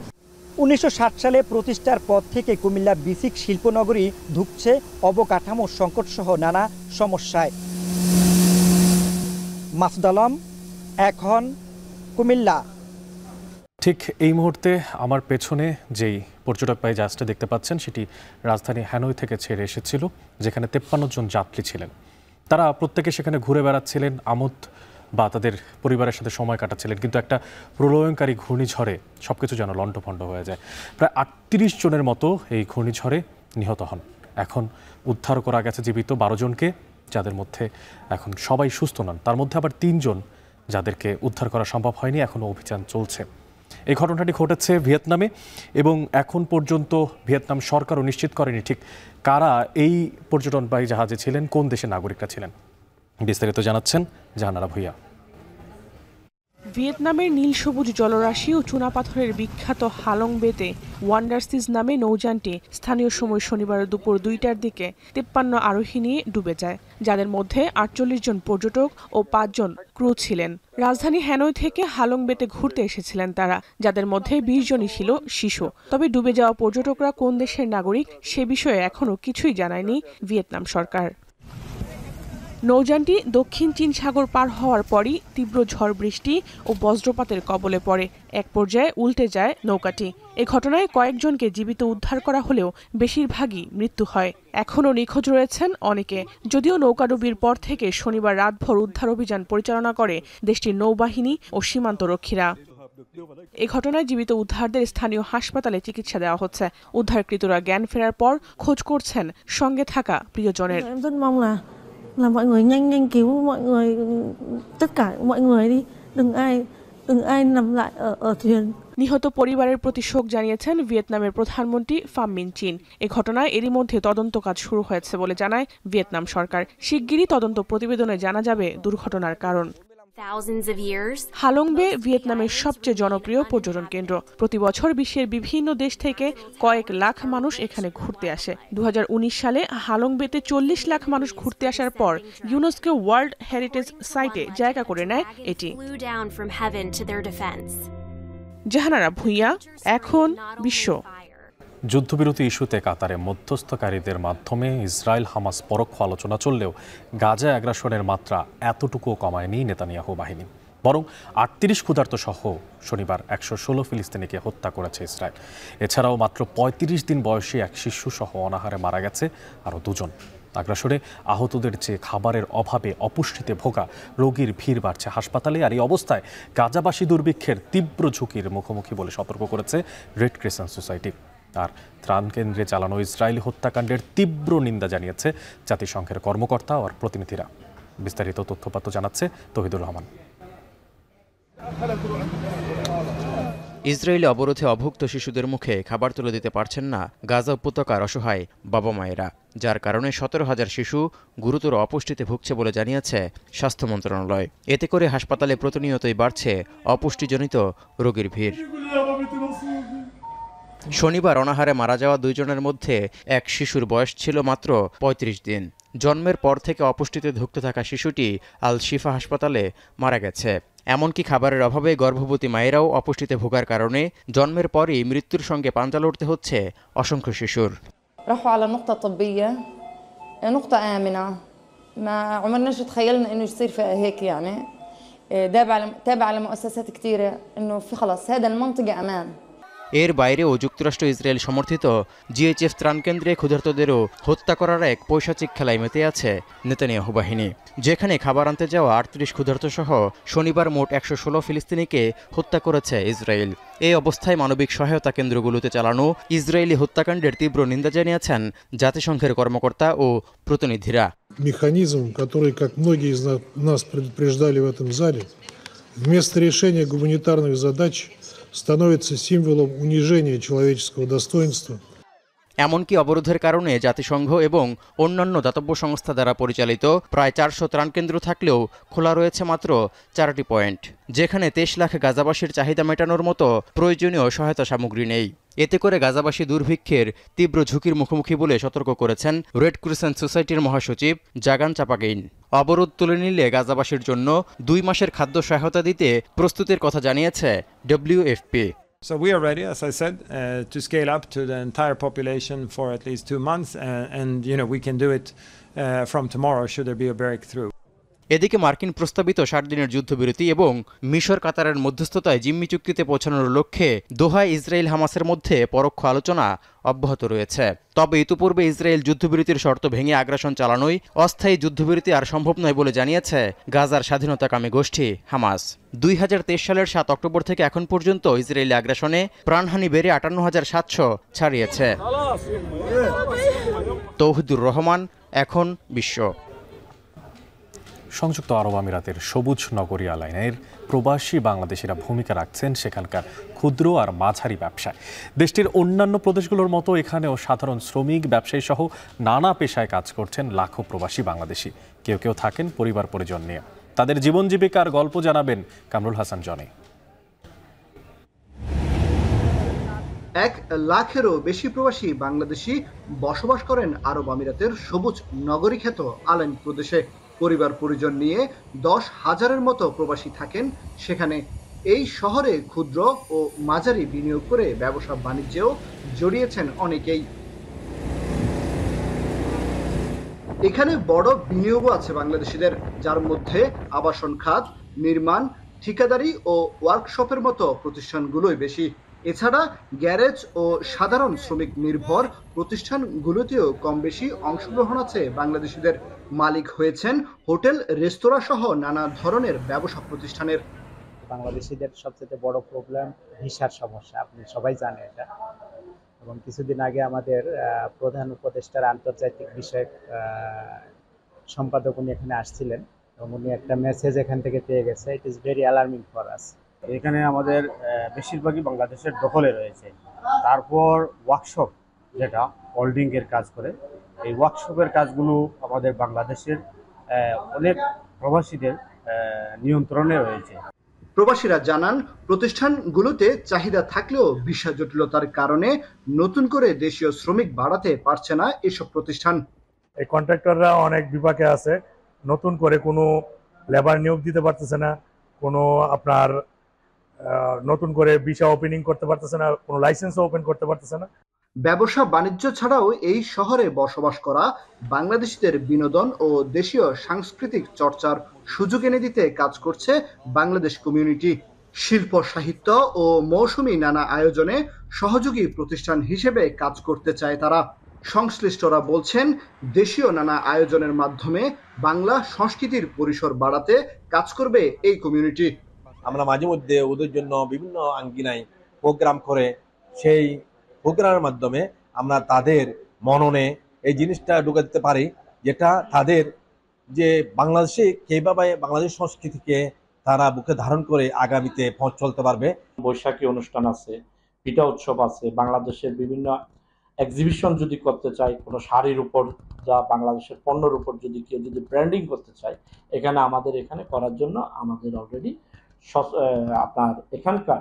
1960 সালে প্রতিষ্ঠার পর থেকে কুমিল্লা বেসিক শিল্পনগরী ধুঁকছে অবকাঠামো সংকট সহ নানা সমস্যায়। মাসুদ আলম, এখন কুমিল্লা। ঠিক এই মুহূর্তে আমার পেছনে যেই পর্যটকবাহী জাহাজটা দেখতে পাচ্ছেন সেটি রাজধানী হ্যানয় থেকে ছেড়ে এসেছিল, যেখানে 53 জন যাত্রী ছিলেন। তারা প্রত্যেকে সেখানে ঘুরে বেড়াচ্ছিলেন, আমোদ বা তাদের পরিবারের সাথে সময় কাটাচ্ছিলেন, কিন্তু একটা প্রলয়ঙ্কারী ঘূর্ণিঝড়ে সবকিছু যেন লণ্ডভণ্ড হয়ে যায়। প্রায় 38 জনের মতো এই ঘূর্ণিঝড়ে নিহত হন। এখন উদ্ধার করা গেছে জীবিত 12 জনকে, যাদের মধ্যে এখন সবাই সুস্থ নন। তার মধ্যে আবার 3 জন যাদেরকে উদ্ধার করা সম্ভব হয়নি, এখনও অভিযান চলছে। এই ঘটনাটি ঘটেছে ভিয়েতনামে এবং এখন পর্যন্ত ভিয়েতনাম সরকারও নিশ্চিত করেনি ঠিক কারা এই পর্যটনবাহী জাহাজে ছিলেন, কোন দেশের নাগরিকরা ছিলেন। বিস্তারিত জানাচ্ছেন জাহানারা ভূঁইয়া। ভিয়েতনামের নীল সবুজ জলরাশি ও চুনাপাথরের বিখ্যাত হালং বেতে ওয়ান্ডার সিজ নামে নৌযানটি স্থানীয় সময় শনিবার দুপুর 2টার দিকে 53 আরোহী নিয়ে ডুবে যায়, যাদের মধ্যে 48 জন পর্যটক ও 5 জন ক্রু ছিলেন। রাজধানী হ্যানয় থেকে হালং বেতে ঘুরতে এসেছিলেন তারা, যাদের মধ্যে 20 জনই ছিল শিশু। তবে ডুবে যাওয়া পর্যটকরা কোন দেশের নাগরিক সে বিষয়ে এখনও কিছুই জানায়নি ভিয়েতনাম সরকার। নৌযানটি দক্ষিণ চীন সাগর পার হওয়ার পরই তীব্র ঝড় বৃষ্টি ও বজ্রপাতের কবলে পড়ে। এক পর্যায়ে উল্টে যায় নৌকাটি। এ ঘটনায় কয়েকজনকে জীবিত উদ্ধার করা হলেও বেশিরভাগই মৃত্যু হয়। এখনও নিখোঁজ রয়েছেন অনেকে। যদিও নৌকাডুবির পর থেকে শনিবার রাতভর উদ্ধার অভিযান পরিচালনা করে দেশটির নৌবাহিনী ও সীমান্তরক্ষীরা। এ ঘটনায় জীবিত উদ্ধারদের স্থানীয় হাসপাতালে চিকিৎসা দেওয়া হচ্ছে। উদ্ধারকৃতরা জ্ঞান ফেরার পর খোঁজ করছেন সঙ্গে থাকা প্রিয়জনের। là mọi người nhanh cứu mọi người, tất cả mọi người đi, đừng ai nằm lại ở thuyền। নিহত পরিবারের প্রতি শোক জানিয়েছেন ভিয়েতনামের প্রধানমন্ত্রী ফাম মিন চিন। এ ঘটনায় এরই মধ্যে তদন্ত কাজ শুরু হয়েছে বলে জানায় ভিয়েতনাম সরকার। শিগগিরই তদন্ত প্রতিবেদনে জানা যাবে দুর্ঘটনার কারণ। হালং বে ভিয়েতনামের সবচেয়ে জনপ্রিয় পর্যটন কেন্দ্র। প্রতি বছর বিশ্বের বিভিন্ন দেশ থেকে কয়েক লাখ মানুষ এখানে ঘুরতে আসে। 2019 সালে হালং বেতে 40 লাখ মানুষ ঘুরতে আসার পর ইউনেস্কো ওয়ার্ল্ড হেরিটেজ সাইটে জায়গা করে নেয় এটি। জাহানারা ভূঁইয়া, এখন বিশ্ব। যুদ্ধবিরতি ইস্যুতে কাতারে মধ্যস্থকারীদের মাধ্যমে ইসরায়েল হামাস পরোক্ষ আলোচনা চললেও গাজা আগ্রাসনের মাত্রা এতটুকুও কমায়নি নেতানিয়াহু বাহিনী, বরং 38 ক্ষুধার্ত সহ শনিবার 116 ফিলিস্তিনিকে হত্যা করেছে ইসরায়েল। এছাড়াও মাত্র 35 দিন বয়সী এক শিশু সহ অনাহারে মারা গেছে আরও 2 জন। আগ্রাসনে আহতদের চেয়ে খাবারের অভাবে অপুষ্টিতে ভোগা রোগীর ভিড় বাড়ছে হাসপাতালে। আর এই অবস্থায় গাজাবাসী দুর্ভিক্ষের তীব্র ঝুঁকির মুখোমুখি বলে সতর্ক করেছে রেড ক্রিসেন্ট সোসাইটি। আর ত্রাণ কেন্দ্রে চালানো ইসরায়েলি হত্যাকাণ্ডের তীব্র নিন্দা জানিয়েছে জাতিসংঘের কর্মকর্তা ও প্রতিনিধিরা। বিস্তারিত তথ্যপাত্র জানাচ্ছে তহিদুর রহমান। ইসরায়েলি অবরোধে অভুক্ত শিশুদের মুখে খাবার তুলে দিতে পারছেন না গাজা উপত্যকার অসহায় বাবা মায়েরা, যার কারণে 17,000 শিশু গুরুতর অপুষ্টিতে ভুগছে বলে জানিয়েছে স্বাস্থ্য মন্ত্রণালয়। এতে করে হাসপাতালে প্রতিনিয়তই বাড়ছে অপুষ্টিজনিত রোগীর ভিড়। শনিবার অনাহারে মারা যাওয়া 2 জনের মধ্যে এক শিশুর বয়স ছিল মাত্র 35 দিন। জন্মের পর থেকে অপুষ্টিতে ধুঁকতে থাকা শিশুটি আল শিফা হাসপাতালে মারা গেছে। এমনকি খাবারের অভাবে গর্ভবতী মায়েরাও অপুষ্টিতে ভোগার কারণে জন্মের পরই মৃত্যুর সঙ্গে পাঞ্জা লড়তে হচ্ছে অসংখ্য শিশুর। راحوا على نقطة طبية، نقطة آمنة، ما عمرناش تخيلنا إنه يصير فيها هيك يعني. تابع على مؤسسات كثيرة إنه في خلاص هذا المنطقة أمان. এর বাইরেও যুক্তরাষ্ট্র ইসরায়েল সমর্থিত জিএইচএফ ত্রাণকেন্দ্রে ক্ষুধার্তদেরও হত্যা করার এক পৈশাচিক খেলায় মেতে আছে নেতানিয়াহু বাহিনী, যেখানে খাবার আনতে যাওয়া 38 ক্ষুধার্ত সহ শনিবার মোট 116 ফিলিস্তিনিকে হত্যা করেছে ইসরায়েল। এই অবস্থায় মানবিক সহায়তা কেন্দ্রগুলোতে চালানো ইসরায়েলি হত্যাকাণ্ডের তীব্র নিন্দা জানিয়েছেন জাতিসংঘের কর্মকর্তা ও প্রতিনিধিরা। механизмом, который, как многие из нас предупреждали в этом зале, вместо решения гуманитарных задач становится символом унижения человеческого достоинства. এমনকি অবরোধের কারণে জাতিসংঘ এবং অন্যান্য দাতব্য সংস্থা দ্বারা পরিচালিত প্রায় 400 ত্রাণকেন্দ্র থাকলেও খোলা রয়েছে মাত্র 4টি পয়েন্ট, যেখানে 23 লাখ গাজাবাসীর চাহিদা মেটানোর মতো প্রয়োজনীয় সহায়তা সামগ্রী নেই। এতে করে গাজাবাসী দুর্ভিক্ষের তীব্র ঝুঁকির মুখোমুখি বলে সতর্ক করেছেন রেড ক্রিসেন্ট সোসাইটির মহাসচিব জাগান চাপাগেইন। অবরোধ তুলে নিলে গাজাবাসীর জন্য 2 মাসের খাদ্য সহায়তা দিতে প্রস্তুতির কথা জানিয়েছে WFP। So we are ready, as I said, to scale up to the entire population for at least 2 months, and we can do it from tomorrow should there be a breakthrough. এদিকে মার্কিন প্রস্তাবিত 60 দিনের যুদ্ধবিরতি এবং মিশর কাতারের মধ্যস্থতায় জিম্মি চুক্তিতে পৌঁছানোর লক্ষ্যে দোহায় ইসরায়েল হামাসের মধ্যে পরোক্ষ আলোচনা অব্যাহত রয়েছে। তবে ইতিপূর্বে ইসরায়েল যুদ্ধবিরতির শর্ত ভেঙে আগ্রাসন চালানোয় অস্থায়ী যুদ্ধবিরতি আর সম্ভব নয় বলে জানিয়েছে গাজার স্বাধীনতাকামী গোষ্ঠী হামাস। 2023 সালের 7 অক্টোবর থেকে এখন পর্যন্ত ইসরায়েলি আগ্রাসনে প্রাণহানি বেড়ে 58,700 ছাড়িয়েছে। তৌহিদুর রহমান, এখন বিশ্ব। সংযুক্ত আরব আমিরাতের সবুজ নগরী আলাইনের প্রবাসী বাংলাদেশিরা ভূমিকা রাখছেন সেখানকার ক্ষুদ্র আর মাঝারি ব্যবসায়। দেশটির অন্যান্য প্রদেশগুলোর মতো এখানেও সাধারণ শ্রমিক, ব্যবসায়ী সহ নানা পেশায় কাজ করছেন লাখো প্রবাসী বাংলাদেশি। কেউ কেউ থাকেন পরিবার পরিজন নিয়ে। তাদের জীবন জীবিকার গল্প জানাবেন কামরুল হাসান জনি। 1 লাখেরও বেশি প্রবাসী বাংলাদেশি বসবাস করেন আরব আমিরাতের সবুজ নগরী খ্যাত আলাইন প্রদেশে। পরিবার পরিজন নিয়ে 10,000-এর মতো প্রবাসী থাকেন সেখানে। এই শহরে ক্ষুদ্র ও মাঝারি বিনিয়োগ করে ব্যবসা বাণিজ্যেও জড়িয়েছেন অনেকেই। এখানে বড় বিনিয়োগও আছে বাংলাদেশিদের, যার মধ্যে আবাসন খাত, নির্মাণ, ঠিকাদারি ও ওয়ার্কশপের মতো প্রতিষ্ঠানগুলোই বেশি। এছাড়া গ্যারেজ ও সাধারণ শ্রমিক নির্ভর প্রতিষ্ঠানগুলোতেও কম বেশি অংশগ্রহণ আছে বাংলাদেশিদের। মালিক হয়েছেন হোটেল, রেস্তোরাঁ সহ নানা ধরনের ব্যবসা প্রতিষ্ঠানের। বাংলাদেশিদের সবচেয়ে বড় প্রবলেম ভিসার সমস্যা, আপনি সবাই জানেন এটা। এবং কিছুদিন আগে আমাদের প্রধান উপদেষ্টার আন্তর্জাতিক বিষয়ক সম্পাদক উনি এখানে আসছিলেন এবং উনি একটা মেসেজ এখান থেকে পেয়ে গেছে। It is very alarming for us. এখানে আমাদের বেশিরভাগই বাংলাদেশের দখলে রয়েছে। তারপর ওয়ার্কশপ, যেটা হোল্ডিংয়ের কাজ করে, এই ওয়ার্কশপের কাজগুলো আমাদের বাংলাদেশের অনেক প্রবাসীদের নিয়ন্ত্রণে রয়েছে। প্রবাসীরা জানান, প্রতিষ্ঠানগুলোতে চাহিদা থাকলেও ভিসা জটিলতার কারণে নতুন করে দেশীয় শ্রমিক বাড়াতে পারছে না এসব প্রতিষ্ঠান। এই কন্ট্রাক্টররা অনেক বিপাকে আছে, নতুন করে কোনো লেবার নিয়োগ দিতে পারতেছে না, কোনো আপনার নতুন করে ভিসা ওপেনিং করতে পারতেছে না, কোনো লাইসেন্সও ওপেন করতে পারতেছে না। ব্যবসা বাণিজ্য ছাড়াও এই শহরে বসবাস করা বাংলাদেশিদের বিনোদন ও দেশীয় সাংস্কৃতিক চর্চার সুযোগ এনে দিতে কাজ করছে বাংলাদেশ কমিউনিটি। শিল্প, সাহিত্য ও মৌসুমী নানা আয়োজনে সহযোগী প্রতিষ্ঠান হিসেবে কাজ করতে চায় তারা। সংশ্লিষ্টরা বলছেন, দেশীয় নানা আয়োজনের মাধ্যমে বাংলা সংস্কৃতির পরিসর বাড়াতে কাজ করবে এই কমিউনিটি। আমরা মাঝে মধ্যে ওদের জন্য বিভিন্ন আঙ্গিনায় প্রোগ্রাম করে, সেই প্রোগ্রামের মাধ্যমে আমরা তাদের মননে এই জিনিসটা ঢুকে দিতে পারি, যেটা তাদের যে বাংলাদেশে কিভাবে বাংলাদেশ সংস্কৃতিকে তারা বুকে ধারণ করে আগামীতে পথ চলতে পারবে। বৈশাখী অনুষ্ঠান আছে, পিঠা উৎসব আছে, বাংলাদেশের বিভিন্ন এক্সিবিশন যদি করতে চাই, কোনো শাড়ির উপর যা বাংলাদেশের পণ্যের উপর যদি কেউ যদি ব্র্যান্ডিং করতে চায়, এখানে আমাদের এখানে করার জন্য আমাদের অলরেডি আপনার এখানকার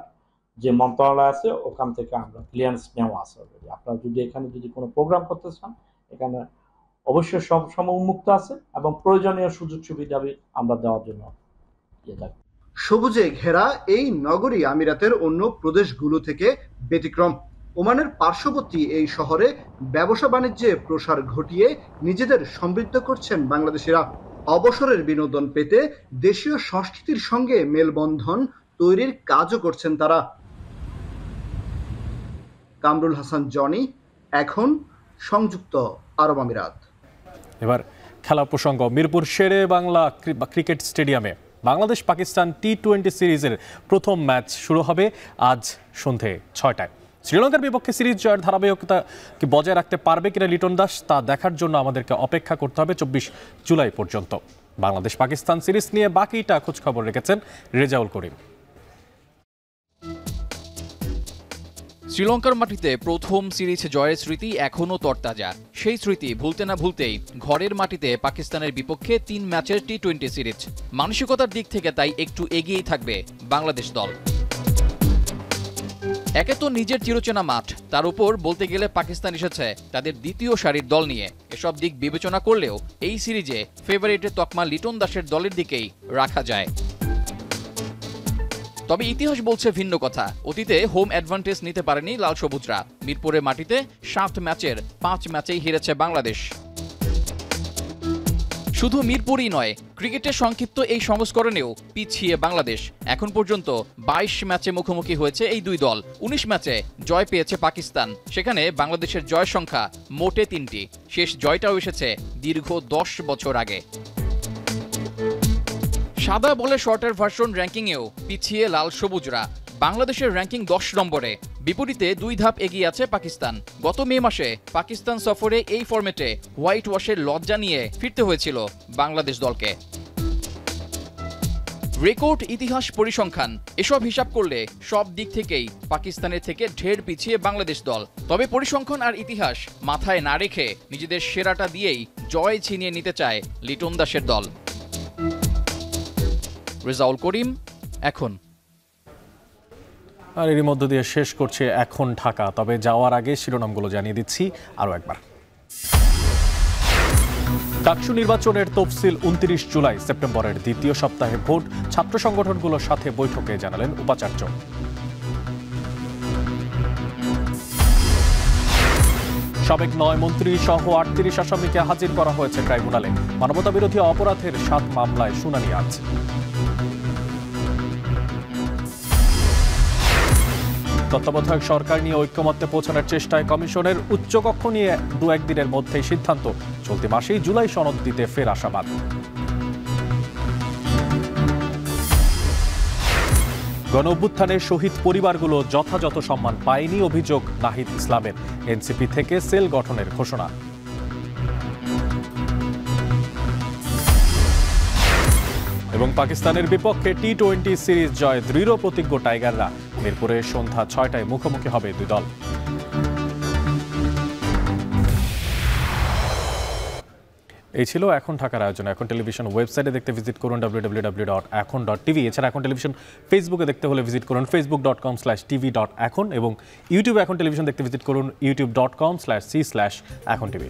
যে মন্ত্রণালয় আছে ওখান থেকে আমরা ক্লিয়ারেন্স নেওয়া আছে অলরেডি। আপনারা যদি এখানে যদি কোনো প্রোগ্রাম করতে চান, এখানে অবশ্যই সব সময় উন্মুক্ত আছে এবং প্রয়োজনীয় সুযোগ সুবিধা আমরা দেওয়ার জন্য সবুজে ঘেরা এই নগরী আমিরাতের অন্য প্রদেশগুলো থেকে ব্যতিক্রম। ওমানের পার্শ্ববর্তী এই শহরে ব্যবসা বাণিজ্যে প্রসার ঘটিয়ে নিজেদের সমৃদ্ধ করছেন বাংলাদেশিরা। অবসরের বিনোদন পেতে দেশীয় সংস্কৃতির সঙ্গে মেলবন্ধন তৈরির কাজও করছেন তারা। কামরুল হাসান জনি, এখন সংযুক্ত আরব আমিরাত। এবার খেলা প্রসঙ্গ। মিরপুর শেরে বাংলা ক্রিকেট স্টেডিয়ামে বাংলাদেশ পাকিস্তান T20 সিরিজের প্রথম ম্যাচ শুরু হবে আজ সন্ধে 6টায়। শ্রীলঙ্কার বিপক্ষে সিরিজ জয়ের ধারাবাহিকতা কি বজায় রাখতে পারবে কিনা লিটন দাস, তা দেখার জন্য আমাদেরকে অপেক্ষা করতে হবে 24 জুলাই পর্যন্ত। বাংলাদেশ পাকিস্তান সিরিজ নিয়ে বাকিটা খোঁজখবর রেখেছেন রেজাউল করিম। শ্রীলঙ্কার মাটিতে প্রথম সিরিজ জয়ের স্মৃতি এখনও তরতাজা। সেই স্মৃতি ভুলতে না ভুলতেই ঘরের মাটিতে পাকিস্তানের বিপক্ষে 3 ম্যাচের টি-20 সিরিজ। মানসিকতার দিক থেকে তাই একটু এগিয়েই থাকবে বাংলাদেশ দল। একে তো নিজের চিরচেনা মাঠ, তার উপর বলতে গেলে পাকিস্তান এসেছে তাদের দ্বিতীয় সারির দল নিয়ে। এসব দিক বিবেচনা করলেও এই সিরিজে ফেভারিটের তকমা লিটন দাসের দলের দিকেই রাখা যায়। তবে ইতিহাস বলছে ভিন্ন কথা। অতীতে হোম অ্যাডভান্টেজ নিতে পারেনি লাল সবুজরা। মিরপুরের মাটিতে 7 ম্যাচের 5 ম্যাচেই হেরেছে বাংলাদেশ। শুধু মিরপুরই নয়, ক্রিকেটের সংক্ষিপ্ত এই সংস্করণেও পিছিয়ে বাংলাদেশ। এখন পর্যন্ত 22 ম্যাচে মুখোমুখি হয়েছে এই দুই দল। 19 ম্যাচে জয় পেয়েছে পাকিস্তান। সেখানে বাংলাদেশের জয় সংখ্যা মোটে 3টি। শেষ জয়টাও এসেছে দীর্ঘ 10 বছর আগে। সাদা বলে শর্টের ভার্সন র্যাঙ্কিংয়েও পিছিয়ে লাল সবুজরা। বাংলাদেশের র্যাঙ্কিং 10 নম্বরে, বিপরীতে 2 ধাপ এগিয়ে আছে পাকিস্তান। গত মে মাসে পাকিস্তান সফরে এই ফরম্যাটে হোয়াইট ওয়াশের লজ্জা নিয়ে ফিরতে হয়েছিল বাংলাদেশ দলকে। রেকর্ড, ইতিহাস, পরিসংখ্যান এসব হিসাব করলে সব দিক থেকেই পাকিস্তানের থেকে ঢের পিছিয়ে বাংলাদেশ দল। তবে পরিসংখ্যান আর ইতিহাস মাথায় না রেখে নিজেদের সেরাটা দিয়েই জয় ছিনিয়ে নিতে চায় লিটন দাসের দল। রেজাউল করিম, এখন। আর এর মধ্য দিয়ে শেষ করছে এখন ঢাকা। তবে যাওয়ার আগে শিরোনামগুলো জানিয়ে দিচ্ছি আরও একবার। ডাকসু নির্বাচনের তফসিল 29 জুলাই। সেপ্টেম্বরের দ্বিতীয় সপ্তাহে ভোট। ছাত্র সংগঠনগুলোর সাথে বৈঠকে জানালেন উপাচার্য। সাবেক 9 মন্ত্রী সহ 38 আসামিকে হাজির করা হয়েছে ট্রাইব্যুনালে। মানবতাবিরোধী অপরাধের 7 মামলায় শুনানি আজ। তত্ত্বাবধায়ক সরকার নিয়ে ঐক্যমত্যে পৌঁছানোর চেষ্টায় কমিশনের উচ্চকক্ষ নিয়ে 2-1 দিনের মধ্যেই সিদ্ধান্ত। চলতি মাসেই জুলাই সনদ দিতে ফের আশাবাদ। গণঅভ্যুত্থানে শহীদ পরিবারগুলো যথাযথ সম্মান পায়নি অভিযোগ নাহিদ ইসলামের। এনসিপি থেকে সেল গঠনের ঘোষণা। এবং পাকিস্তানের বিপক্ষে টি-20 সিরিজ জয় দৃঢ় প্রতিজ্ঞ টাইগাররা। মিরপুরে সন্ধ্যা 6টায় মুখোমুখি হবে দুই দল। এই ছিল এখন ঢাকার আয়োজন। এখন টেলিভিশন ওয়েবসাইটে দেখতে ভিজিট করুন www.ekon.tv। এছাড়া এখন টেলিভিশন ফেসবুকে দেখতে হলে ভিজিট করুন facebook.com/tv.ekon এবং ইউটিউবে এখন টেলিভিশন দেখতে ভিজিট করুন youtube.com/c/ekontv।